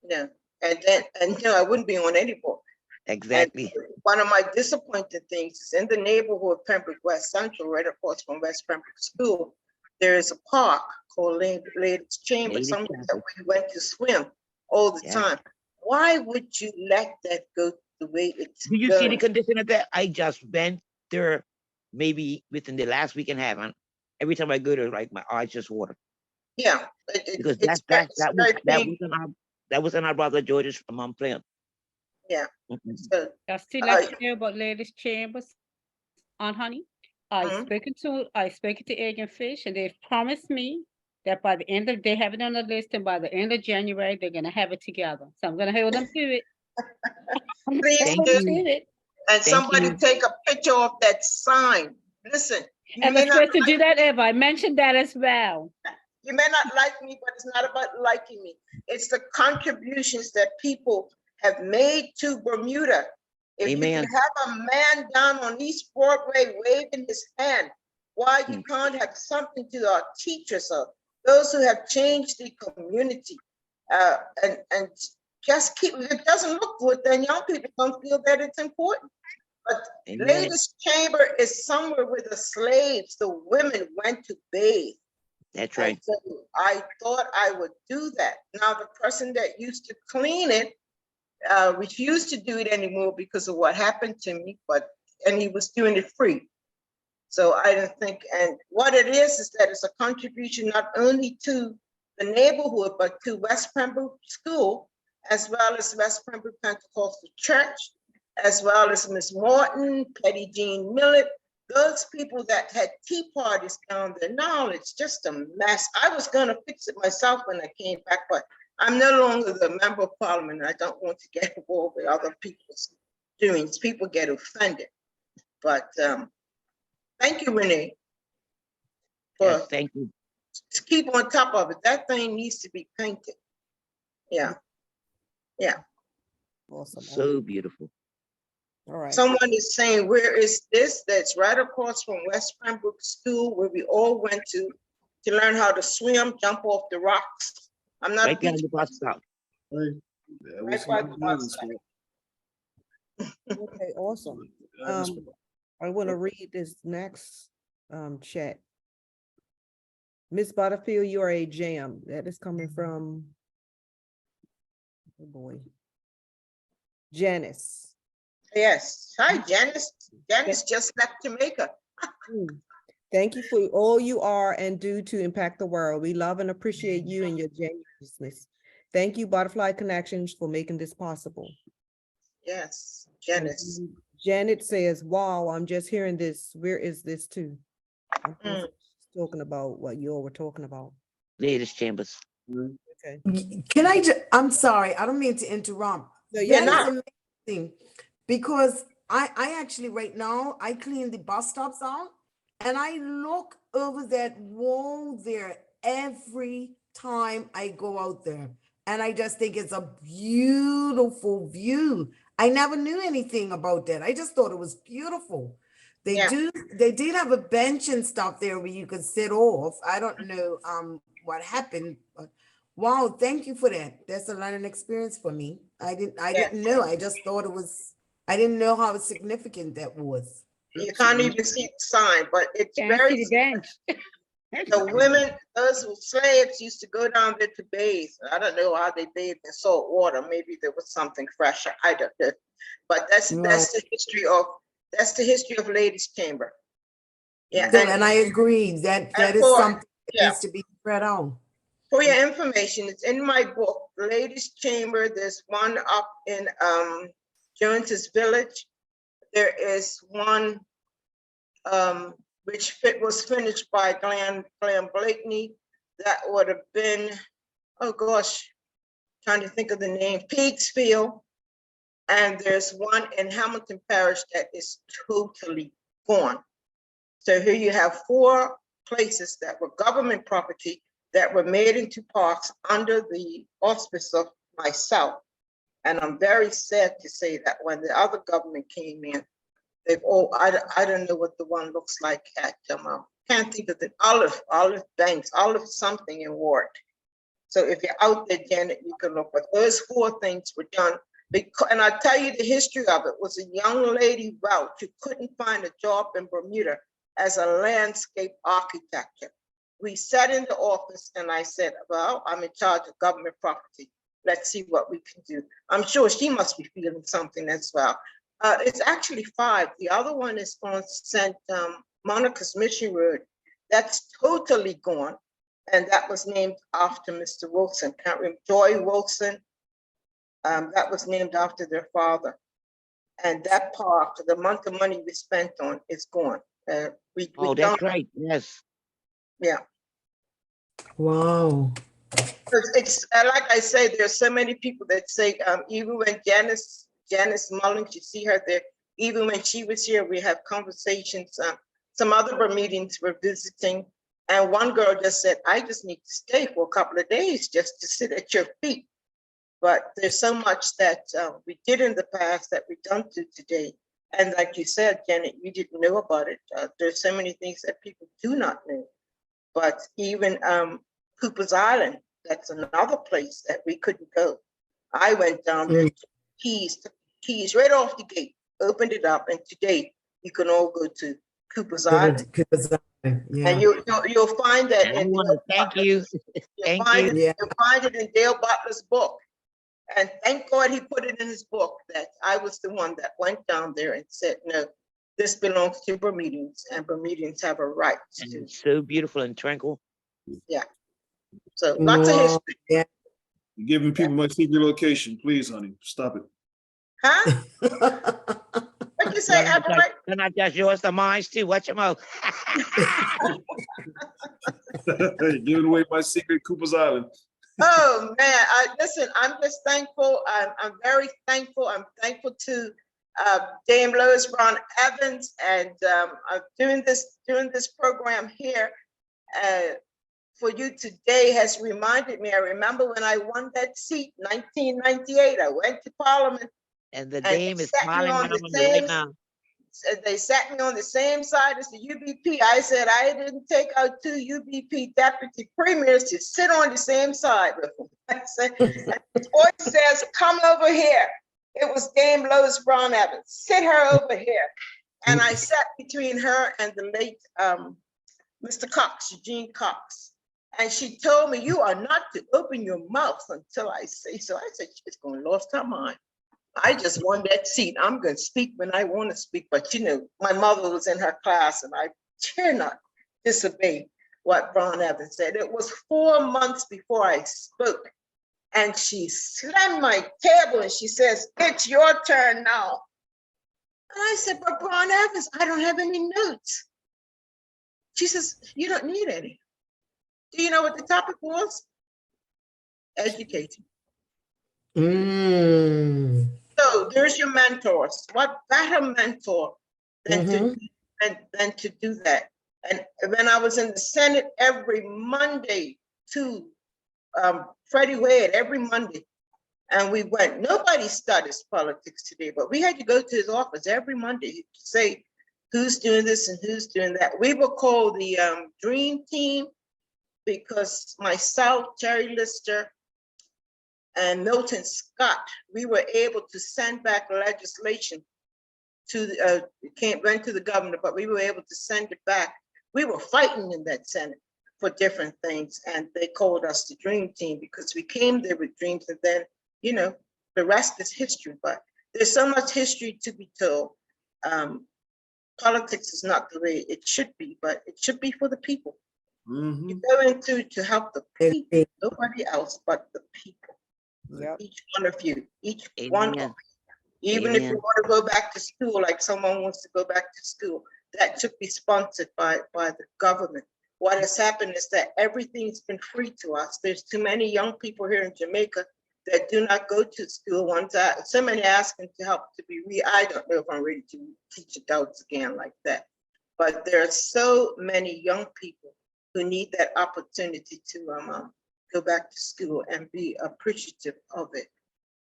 Speaker 3: No, and I wouldn't be on any book.
Speaker 8: Exactly.
Speaker 3: And one of my disappointing things is in the neighborhood of Pembroke West Central, right across from West Pembroke School, there is a park called Ladies Chamber, somewhere that we went to swim all the time. Why would you let that go the way it's
Speaker 8: Do you
Speaker 3: going?
Speaker 8: see the condition of that? I just went there maybe within the last week and a half, and every time I go there, like my eyes just water.
Speaker 3: Yeah,
Speaker 8: Because that was in our brother George's plant.
Speaker 3: Yeah. So,
Speaker 5: I still like to hear about ladies' chambers on Honey. I spoken to Agent Fish, and they've promised me that by the end of, they have it on the list, and by the end of January, they're gonna have it together. So I'm gonna hold them to it.
Speaker 3: please do. And somebody take a picture of that sign. Listen.
Speaker 5: And the first to do that ever. I mentioned that as well.
Speaker 3: You may not like me, but it's not about liking me. It's the contributions that people have made to Bermuda. If you can have a man down on East Broadway waving his hand, why you can't have something to our teachers of those who have changed the community, and just keep. If it doesn't look good, then young people don't feel that it's important. But ladies' chamber is somewhere where the slaves, the women went to bathe.
Speaker 8: That's right.
Speaker 3: So I thought I would do that. Now the person that used to clean it refused to do it anymore because of what happened to me, and he was doing it free. So I didn't think, and what it is that it's a contribution not only to the neighborhood, but to West Pembroke School, as well as West Pembroke Pentecostal Church, as well as Miss Morton, Petty Jean Millett, those people that had tea parties down there. Now it's just a mess. I was gonna fix it myself when I came back, but I'm no longer the member of parliament. I don't want to get involved with other people's doings. People get offended. But thank you, Renee.
Speaker 8: Thank you.
Speaker 3: Just keep on top of it. That thing needs to be painted. Yeah. Yeah.
Speaker 1: Awesome.
Speaker 8: So beautiful.
Speaker 1: All right.
Speaker 3: Someone is saying, where is this? That's right across from West Pembroke School, where we all went to learn how to swim, jump off the rocks. I'm not
Speaker 8: right behind the bus stop.
Speaker 3: Right by the bus stop.
Speaker 1: Okay, awesome. I want to read this next chat. Miss Butterfield, you are a jam. That is coming from, oh boy, Janice.
Speaker 3: Yes. Hi, Janice. Janice just left Jamaica.
Speaker 1: Thank you for all you are and do to impact the world. We love and appreciate you and your genuineness. Thank you, Butterfly Connections, for making this possible.
Speaker 3: Yes, Janice.
Speaker 1: Janet says, wow, I'm just hearing this. Where is this to? I'm talking about what you all were talking about.
Speaker 8: Ladies' chambers.
Speaker 1: Okay.
Speaker 9: Can I just, I'm sorry, I don't mean to interrupt.
Speaker 1: No, you're
Speaker 9: That
Speaker 1: not.
Speaker 9: is amazing, because I actually right now, I clean the bus stops out and I look over that wall there every time I go out there. And I just think it's a beautiful view. I never knew anything about that. I just thought it was beautiful. They did have a bench and stuff there where you could sit off. I don't know what happened, but wow, thank you for that. That's a learning experience for me. I didn't know. I just thought it was I didn't know how significant that was.
Speaker 3: You can't even see the sign, but it's
Speaker 5: Can't
Speaker 3: very,
Speaker 5: see the bench.
Speaker 3: the women, those who slaves used to go down there to bathe. I don't know how they bathed in salt water. Maybe there was something fresher. I don't know. But that's the history of ladies' chamber. Yeah,
Speaker 9: And I agree that that is
Speaker 3: for-
Speaker 9: something that
Speaker 3: yeah.
Speaker 9: needs to be spread out.
Speaker 3: For your information, it's in my book, Ladies Chamber. There's one up in Jones's Village. There is one which was finished by Glenn Blakeney. That would have been, oh gosh, trying to think of the name, Peaksfield. And there's one in Hamilton Parish that is totally gone. So here you have 4 places that were government property that were made into parks under the auspice of myself. And I'm very sad to say that when the other government came in, they've all, I don't know what the one looks like at, can't think of the Olive Banks, Olive something in Ward. So if you're out there, Janet, you can look, but those 4 things were done. Because, and I'll tell you the history of it, was a young lady route who couldn't find a job in Bermuda as a landscape architect. We sat in the office and I said, well, I'm in charge of government property. Let's see what we can do. I'm sure she must be feeling something as well. It's actually 5. The other one is on St. Monica's Mission Road. That's totally gone. And that was named after Mr. Wilson. Can't remember, Joy Wilson. That was named after their father. And that park, the amount of money we spent on, is gone.
Speaker 8: Oh, that's great. Yes.
Speaker 3: Yeah.
Speaker 9: Wow.
Speaker 3: It's like I say, there's so many people that say, even when Janice Mullins, you see her there, even when she was here, we have conversations. Some other Bermudians were visiting, and one girl just said, I just need to stay for a couple of days just to sit at your feet. But there's so much that we did in the past that we don't do today. And like you said, Janet, you didn't know about it. There's so many things that people do not know. But even Cooper's Island, that's another place that we couldn't go. I went down there, keys right off the gate, opened it up, and today you can all go to Cooper's Island.
Speaker 9: Yeah.
Speaker 3: And you'll find that
Speaker 8: I want to thank you.
Speaker 3: You'll find it in Dale Butler's book. And thank God he put it in his book that I was the one that went down there and said, no, this belongs to Bermudians, and Bermudians have a right
Speaker 8: And
Speaker 3: to.
Speaker 8: it's so beautiful and tranquil.
Speaker 3: Yeah. So lots of history.
Speaker 9: Yeah.
Speaker 2: You're giving people my secret location. Please, honey, stop it.
Speaker 3: Huh? What'd you say, Everett?
Speaker 8: Can I just yours the minds too? Watch your mouth.
Speaker 2: Giving away my secret Cooper's Island.
Speaker 3: Oh man, listen, I'm just thankful. I'm very thankful. I'm thankful to Dame Lois Brown Evans, and I'm doing this program here for you today has reminded me. I remember when I won that seat, 1998. I went to Parliament,
Speaker 8: and the dame is smiling
Speaker 3: on
Speaker 8: down on you right now.
Speaker 3: They sat me on the same side as the UBP. I said I didn't take out 2 UBP deputy premiers to sit on the same side with them. I said, and the voice says, "Come over here." It was Dame Lois Brown Evans. Sit her over here. And I sat between her and the late Mr. Cox, Eugene Cox. And she told me, "You are not to open your mouth until I say so." I said, she's going to lose her mind. I just won that seat. I'm going to speak when I want to speak. But, you know, my mother was in her class and I dare not disobey what Brown Evans said. It was 4 months before I spoke. And she slammed my table and she says, "It's your turn now." And I said, "But Brown Evans, I don't have any notes." She says, "You don't need any." Do you know what the topic was? Education. So there's your mentors. What better mentor than to do that? And when I was in the Senate every Monday to Freddie Wade every Monday, and we went. Nobody studies politics today, but we had to go to his office every Monday to say who's doing this and who's doing that. We were called the Dream Team because myself, Jerry Lister, and Milton Scott, we were able to send back legislation went to the governor, but we were able to send it back. We were fighting in that Senate for different things, and they called us the Dream Team because we came there with dreams, and then, you know, the rest is history. But there's so much history to be told. Politics is not the way it should be, but it should be for the people. You go into to help the people, nobody else but the people.
Speaker 1: Yep.
Speaker 3: Each one of you, each one of
Speaker 8: Amen.
Speaker 3: you. Even if you
Speaker 8: Amen.
Speaker 3: want to go back to school, like someone wants to go back to school, that should be sponsored by the government. What has happened is that everything's been free to us. There's too many young people here in Jamaica that do not go to school. So many asking to help to be I don't know if I'm ready to teach adults again like that. But there are so many young people who need that opportunity to go back to school and be appreciative of it.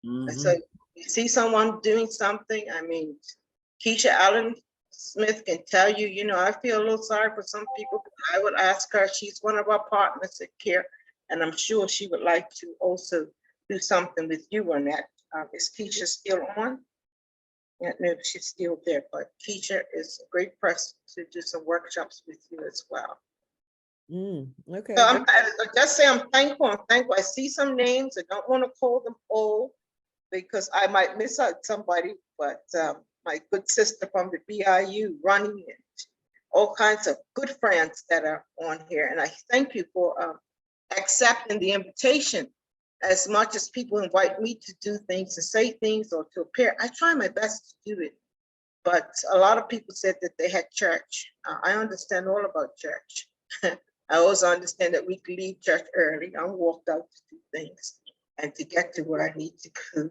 Speaker 3: And so you see someone doing something, I mean, Keisha Allen Smith can tell you, you know, I feel a little sorry for some people. I would ask her, she's one of our partners at CARE, and I'm sure she would like to also do something with you on that. Is Keisha still on? I don't know if she's still there, but Keisha is a great person to do some workshops with you as well.
Speaker 1: Okay.
Speaker 3: So I just say I'm thankful. I'm thankful. I see some names. I don't want to call them all because I might miss out somebody, but my good sister from the BIU, running and all kinds of good friends that are on here. And I thank you for accepting the invitation. As much as people invite me to do things, to say things, or to appear, I try my best to do it. But a lot of people said that they had church. I understand all about church. I also understand that we can leave church early. I'm walked out to do things and to get to where I need to go.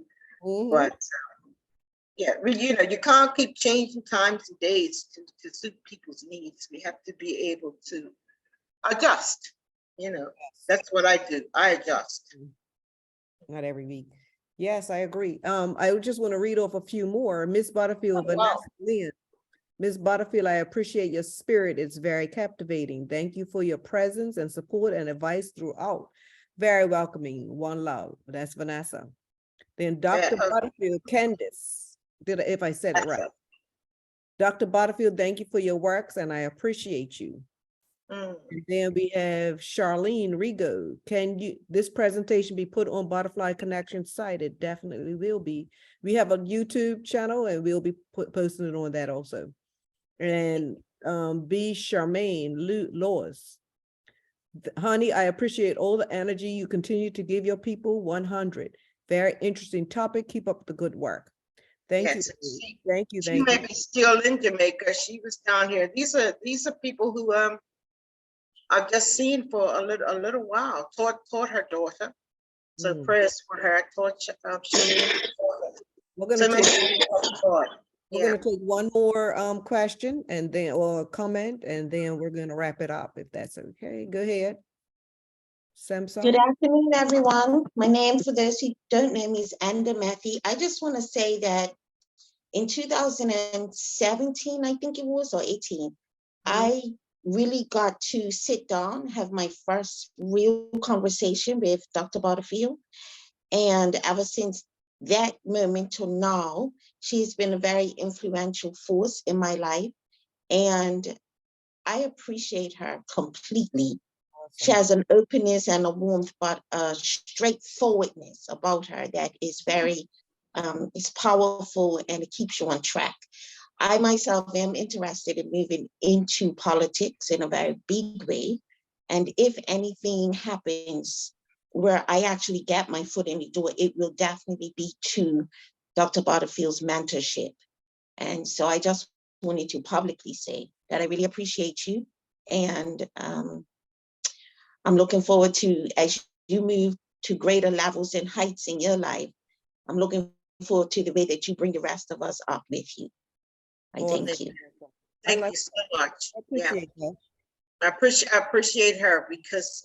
Speaker 3: But yeah, you know, you can't keep changing times and days to suit people's needs. We have to be able to adjust. You know, that's what I do. I adjust.
Speaker 1: Not every week. Yes, I agree. I just want to read off a few more. Miss Butterfield, Vanessa Lynn. Miss Butterfield, I appreciate your spirit. It's very captivating. Thank you for your presence and support and advice throughout. Very welcoming. One love. That's Vanessa. Then Dr. Butterfield, Candace. If I said it right. Dr. Butterfield, thank you for your works and I appreciate you. And then we have Charlene Rigo. Can this presentation be put on Butterfly Connection site? It definitely will be. We have a YouTube channel and we'll be posting it on that also. And B. Charmaine Lois. Honey, I appreciate all the energy you continue to give your people. 100. Very interesting topic. Keep up the good work. Thank you. Thank you.
Speaker 3: She may be still in Jamaica. She was down here. These are people who I've just seen for a little while. Taught her daughter. So prayers for her. I taught
Speaker 1: we're gonna take one more question and then or comment and then we're gonna wrap it up if that's okay. Go ahead. Samsung.
Speaker 10: Good afternoon, everyone. My name, for those who don't know me, is M.B.E. I just want to say that in 2017, I think it was, or 18, I really got to sit down, have my first real conversation with Dr. Butterfield. And ever since that moment till now, she's been a very influential force in my life. And I appreciate her completely. She has an openness and a warmth, but a straightforwardness about her that is very, it's powerful and it keeps you on track. I myself am interested in moving into politics in a very big way. And if anything happens where I actually get my foot in the door, it will definitely be to Dr. Butterfield's mentorship. And so I just wanted to publicly say that I really appreciate you. And I'm looking forward to, as you move to greater levels and heights in your life, I'm looking forward to the way that you bring the rest of us up with you. I thank you.
Speaker 3: Thank you so much. I appreciate her because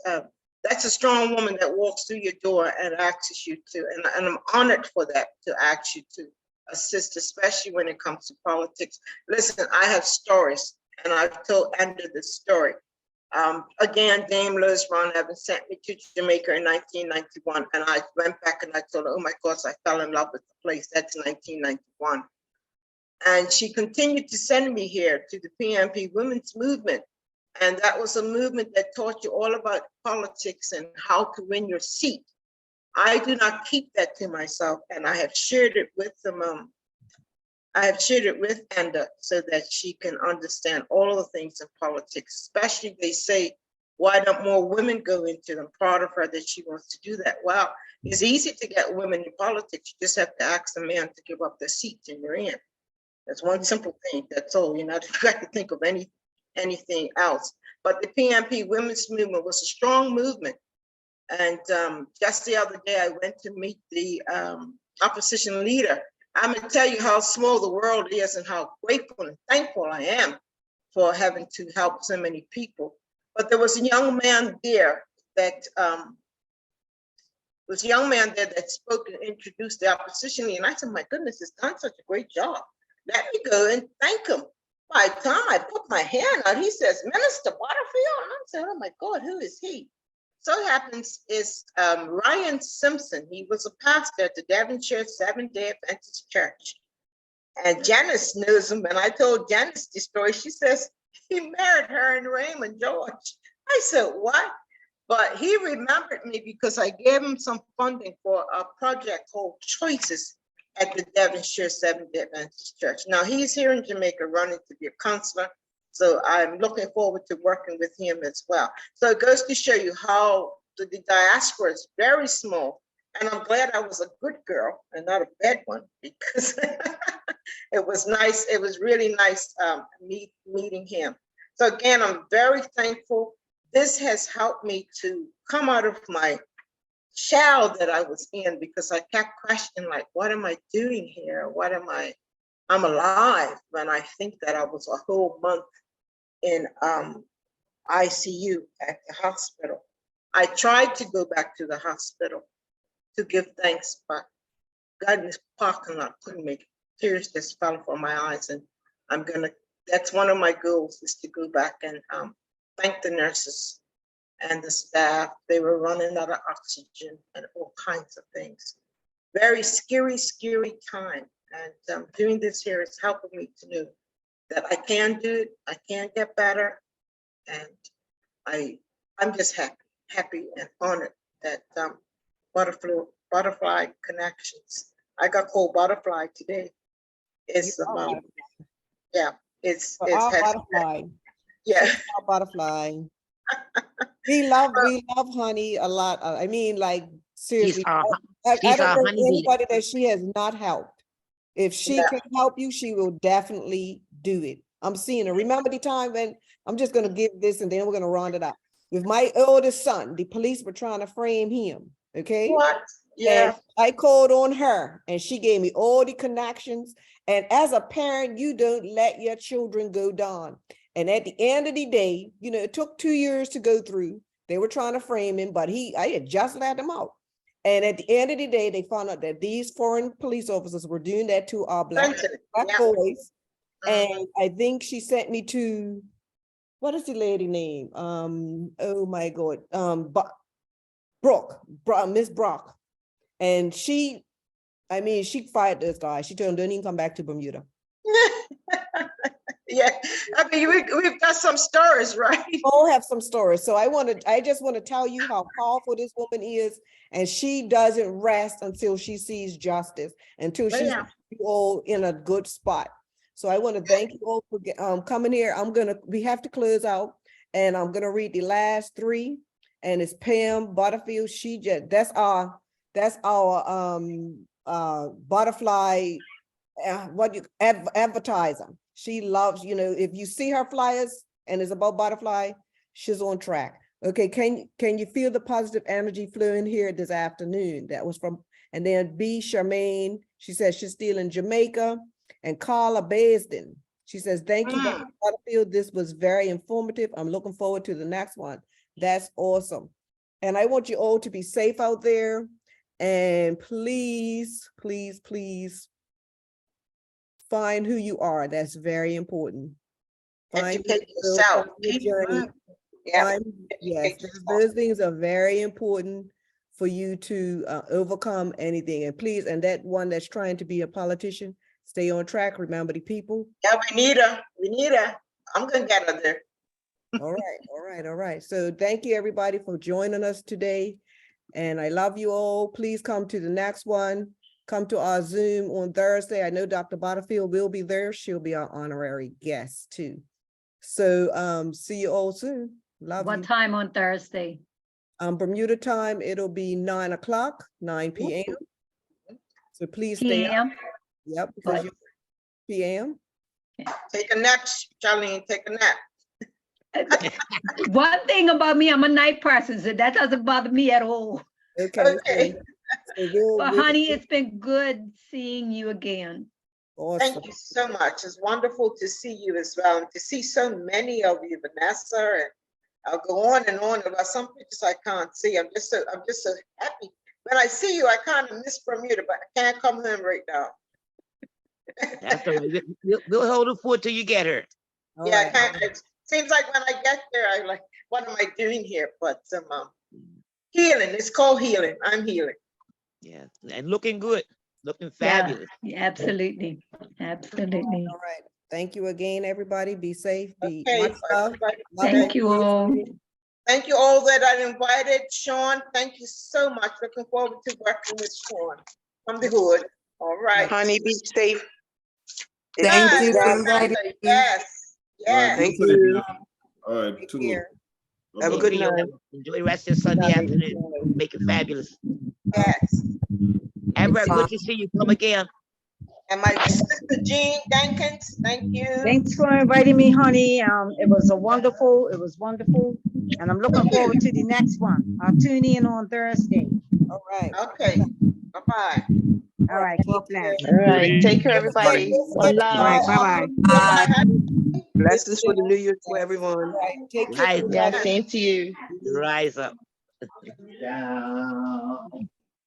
Speaker 3: that's a strong woman that walks through your door and asks you to, and I'm honored for that, to ask you to assist, especially when it comes to politics. Listen, I have stories and I've told Andrew this story. Again, Dame Liz Ron Evans sent me to Jamaica in 1991, and I went back and I told her, oh my gosh, I fell in love with the place. That's 1991. And she continued to send me here to the PMP Women's Movement. And that was a movement that taught you all about politics and how to win your seat. I do not keep that to myself, and I have shared it with them. I have shared it with Enda so that she can understand all of the things in politics, especially they say, why don't more women go into them? Proud of her that she wants to do that. Well, it's easy to get women in politics. You just have to ask a man to give up their seat and you're in. That's one simple thing. That's all. You're not got to think of anything else. But the PMP Women's Movement was a strong movement. And just the other day, I went to meet the opposition leader. I'm going to tell you how small the world is and how grateful and thankful I am for having to help so many people. But there was a young man there that spoke and introduced the opposition leader. And I said, my goodness, he's done such a great job. Let me go and thank him. By the time I put my hand out, he says, Minister Butterfield. And I said, oh my God, who is he? So happens is Ryan Simpson. He was a pastor at the Devonshire Seventh-day Adventist Church. And Janice knows him. And I told Janice the story. She says, he married her and Raymond George. I said, what? But he remembered me because I gave him some funding for a project called Choices at the Devonshire Seventh-day Adventist Church. Now he's here in Jamaica running to be a counselor. So I'm looking forward to working with him as well. So it goes to show you how the diaspora is very small. And I'm glad I was a good girl and not a bad one, because it was nice. It was really nice meeting him. So again, I'm very thankful. This has helped me to come out of my shell that I was in, because I kept questioning, like, what am I doing here? I'm alive, when I think that I was a whole month in ICU at the hospital. I tried to go back to the hospital to give thanks, but God in this parking lot couldn't make it. Tears just fell from my eyes, and that's one of my goals, is to go back and thank the nurses and the staff. They were running out of oxygen and all kinds of things. Very scary, scary time. And doing this here is helping me to know that I can do it, I can get better. And I'm just happy and honored that Butterfly Connections. I got called Butterfly today. It's yeah, it's
Speaker 1: Butterfly.
Speaker 3: Yeah.
Speaker 1: Our Butterfly. We love Honey a lot. I mean, like, seriously, I don't know anybody that she has not helped. If she can help you, she will definitely do it. I'm seeing her. Remember the time when, I'm just going to give this and then we're going to round it up. With my oldest son, the police were trying to frame him. Okay.
Speaker 3: What? Yeah.
Speaker 1: And I called on her and she gave me all the connections. And as a parent, you don't let your children go down. And at the end of the day, you know, it took 2 years to go through. They were trying to frame him, but I had just let him out. And at the end of the day, they found out that these foreign police officers were doing that to our black boys. And I think she sent me to, what is the lady name? Oh my God, Miss Brock. And she fired this guy. She told him, don't even come back to Bermuda.
Speaker 3: Yeah, I mean, we've got some stories, right?
Speaker 1: We all have some stories. So I just want to tell you how powerful this woman is, and she doesn't rest until she sees justice, until she's all in a good spot. So I want to thank you all for coming here. We have to close out, and I'm gonna read the last three, and it's Pam Butterfield. That's our Butterfly advertiser. She loves, you know, if you see her flyers and it's about Butterfly, she's on track. Okay, can you feel the positive energy flowing here this afternoon? That was from, and then B. Charmaine, she says she's still in Jamaica. And Carla Baisden, she says, thank you, Dr. Butterfield. This was very informative. I'm looking forward to the next one. That's awesome. And I want you all to be safe out there. And please, please, please, find who you are. That's very important.
Speaker 3: Educate yourself.
Speaker 1: Yes, those things are very important for you to overcome anything. And please, and that one that's trying to be a politician, Stay on track. Remember the people.
Speaker 3: Yeah, we need her. We need her. I'm gonna get her there.
Speaker 1: All right, all right, all right. So thank you, everybody, for joining us today. And I love you all. Please come to the next one. Come to our Zoom on Thursday. I know Dr. Butterfield will be there. She'll be our honorary guest too. So see you all soon. Love
Speaker 11: What
Speaker 1: you.
Speaker 11: time on Thursday?
Speaker 1: Bermuda time, it'll be 9 o'clock, 9 p.m. So please stay up.
Speaker 11: PM?
Speaker 1: Yep, because you p.m.
Speaker 3: Take a nap, Charlene, take a nap.
Speaker 11: One thing about me, I'm a night person, so that doesn't bother me at all.
Speaker 1: Okay.
Speaker 3: Okay.
Speaker 11: But honey, it's been good seeing you again.
Speaker 1: Awesome.
Speaker 3: Thank you so much. It's wonderful to see you as well, and to see so many of you, Vanessa, and I'll go on and on about some pictures I can't see. I'm just so happy. When I see you, I kind of miss Bermuda, but I can't come home right now.
Speaker 8: That's all right. We'll hold it for till you get her.
Speaker 1: All
Speaker 3: Yeah,
Speaker 1: right.
Speaker 3: kind of. It seems like when I get there, I like, what am I doing here? But healing. It's called healing. I'm healing.
Speaker 8: Yeah, and looking good, looking
Speaker 11: Yeah,
Speaker 8: fabulous.
Speaker 11: absolutely, absolutely.
Speaker 1: All right. Thank you again, everybody. Be safe. Be
Speaker 3: Okay.
Speaker 1: much love.
Speaker 3: everybody.
Speaker 1: Love
Speaker 11: Thank you all.
Speaker 3: Thank you all that I invited. Sean, thank you so much. Looking forward to working with Sean from the hood. All right.
Speaker 12: Honey, be safe.
Speaker 9: Thank you for
Speaker 3: Yes,
Speaker 9: inviting me.
Speaker 3: yes,
Speaker 2: All right,
Speaker 3: yes.
Speaker 12: Thank
Speaker 2: be safe,
Speaker 12: you.
Speaker 2: y'all. All right,
Speaker 1: Take
Speaker 2: too.
Speaker 1: care.
Speaker 12: Have a
Speaker 2: Bye-bye.
Speaker 12: good night.
Speaker 8: Enjoy the rest of your Sunday afternoon. Make it fabulous.
Speaker 3: Yes.
Speaker 8: Ever
Speaker 9: Bye.
Speaker 8: good to see you. Come again.
Speaker 3: And my sister Jean Jenkins, thank you.
Speaker 13: Thanks for inviting me, honey. It was wonderful, and I'm looking
Speaker 3: Thank you.
Speaker 13: forward to the next one. I'll tune in on Thursday.
Speaker 1: All right.
Speaker 3: Okay, bye-bye.
Speaker 13: All right, God bless.
Speaker 12: All right. Take care, everybody.
Speaker 3: One
Speaker 13: All right, bye-bye.
Speaker 12: Blessings for the new year to everyone.
Speaker 1: All right. Take care.
Speaker 8: Rise
Speaker 12: Yeah,
Speaker 8: up.
Speaker 12: same to you.
Speaker 8: Rise up.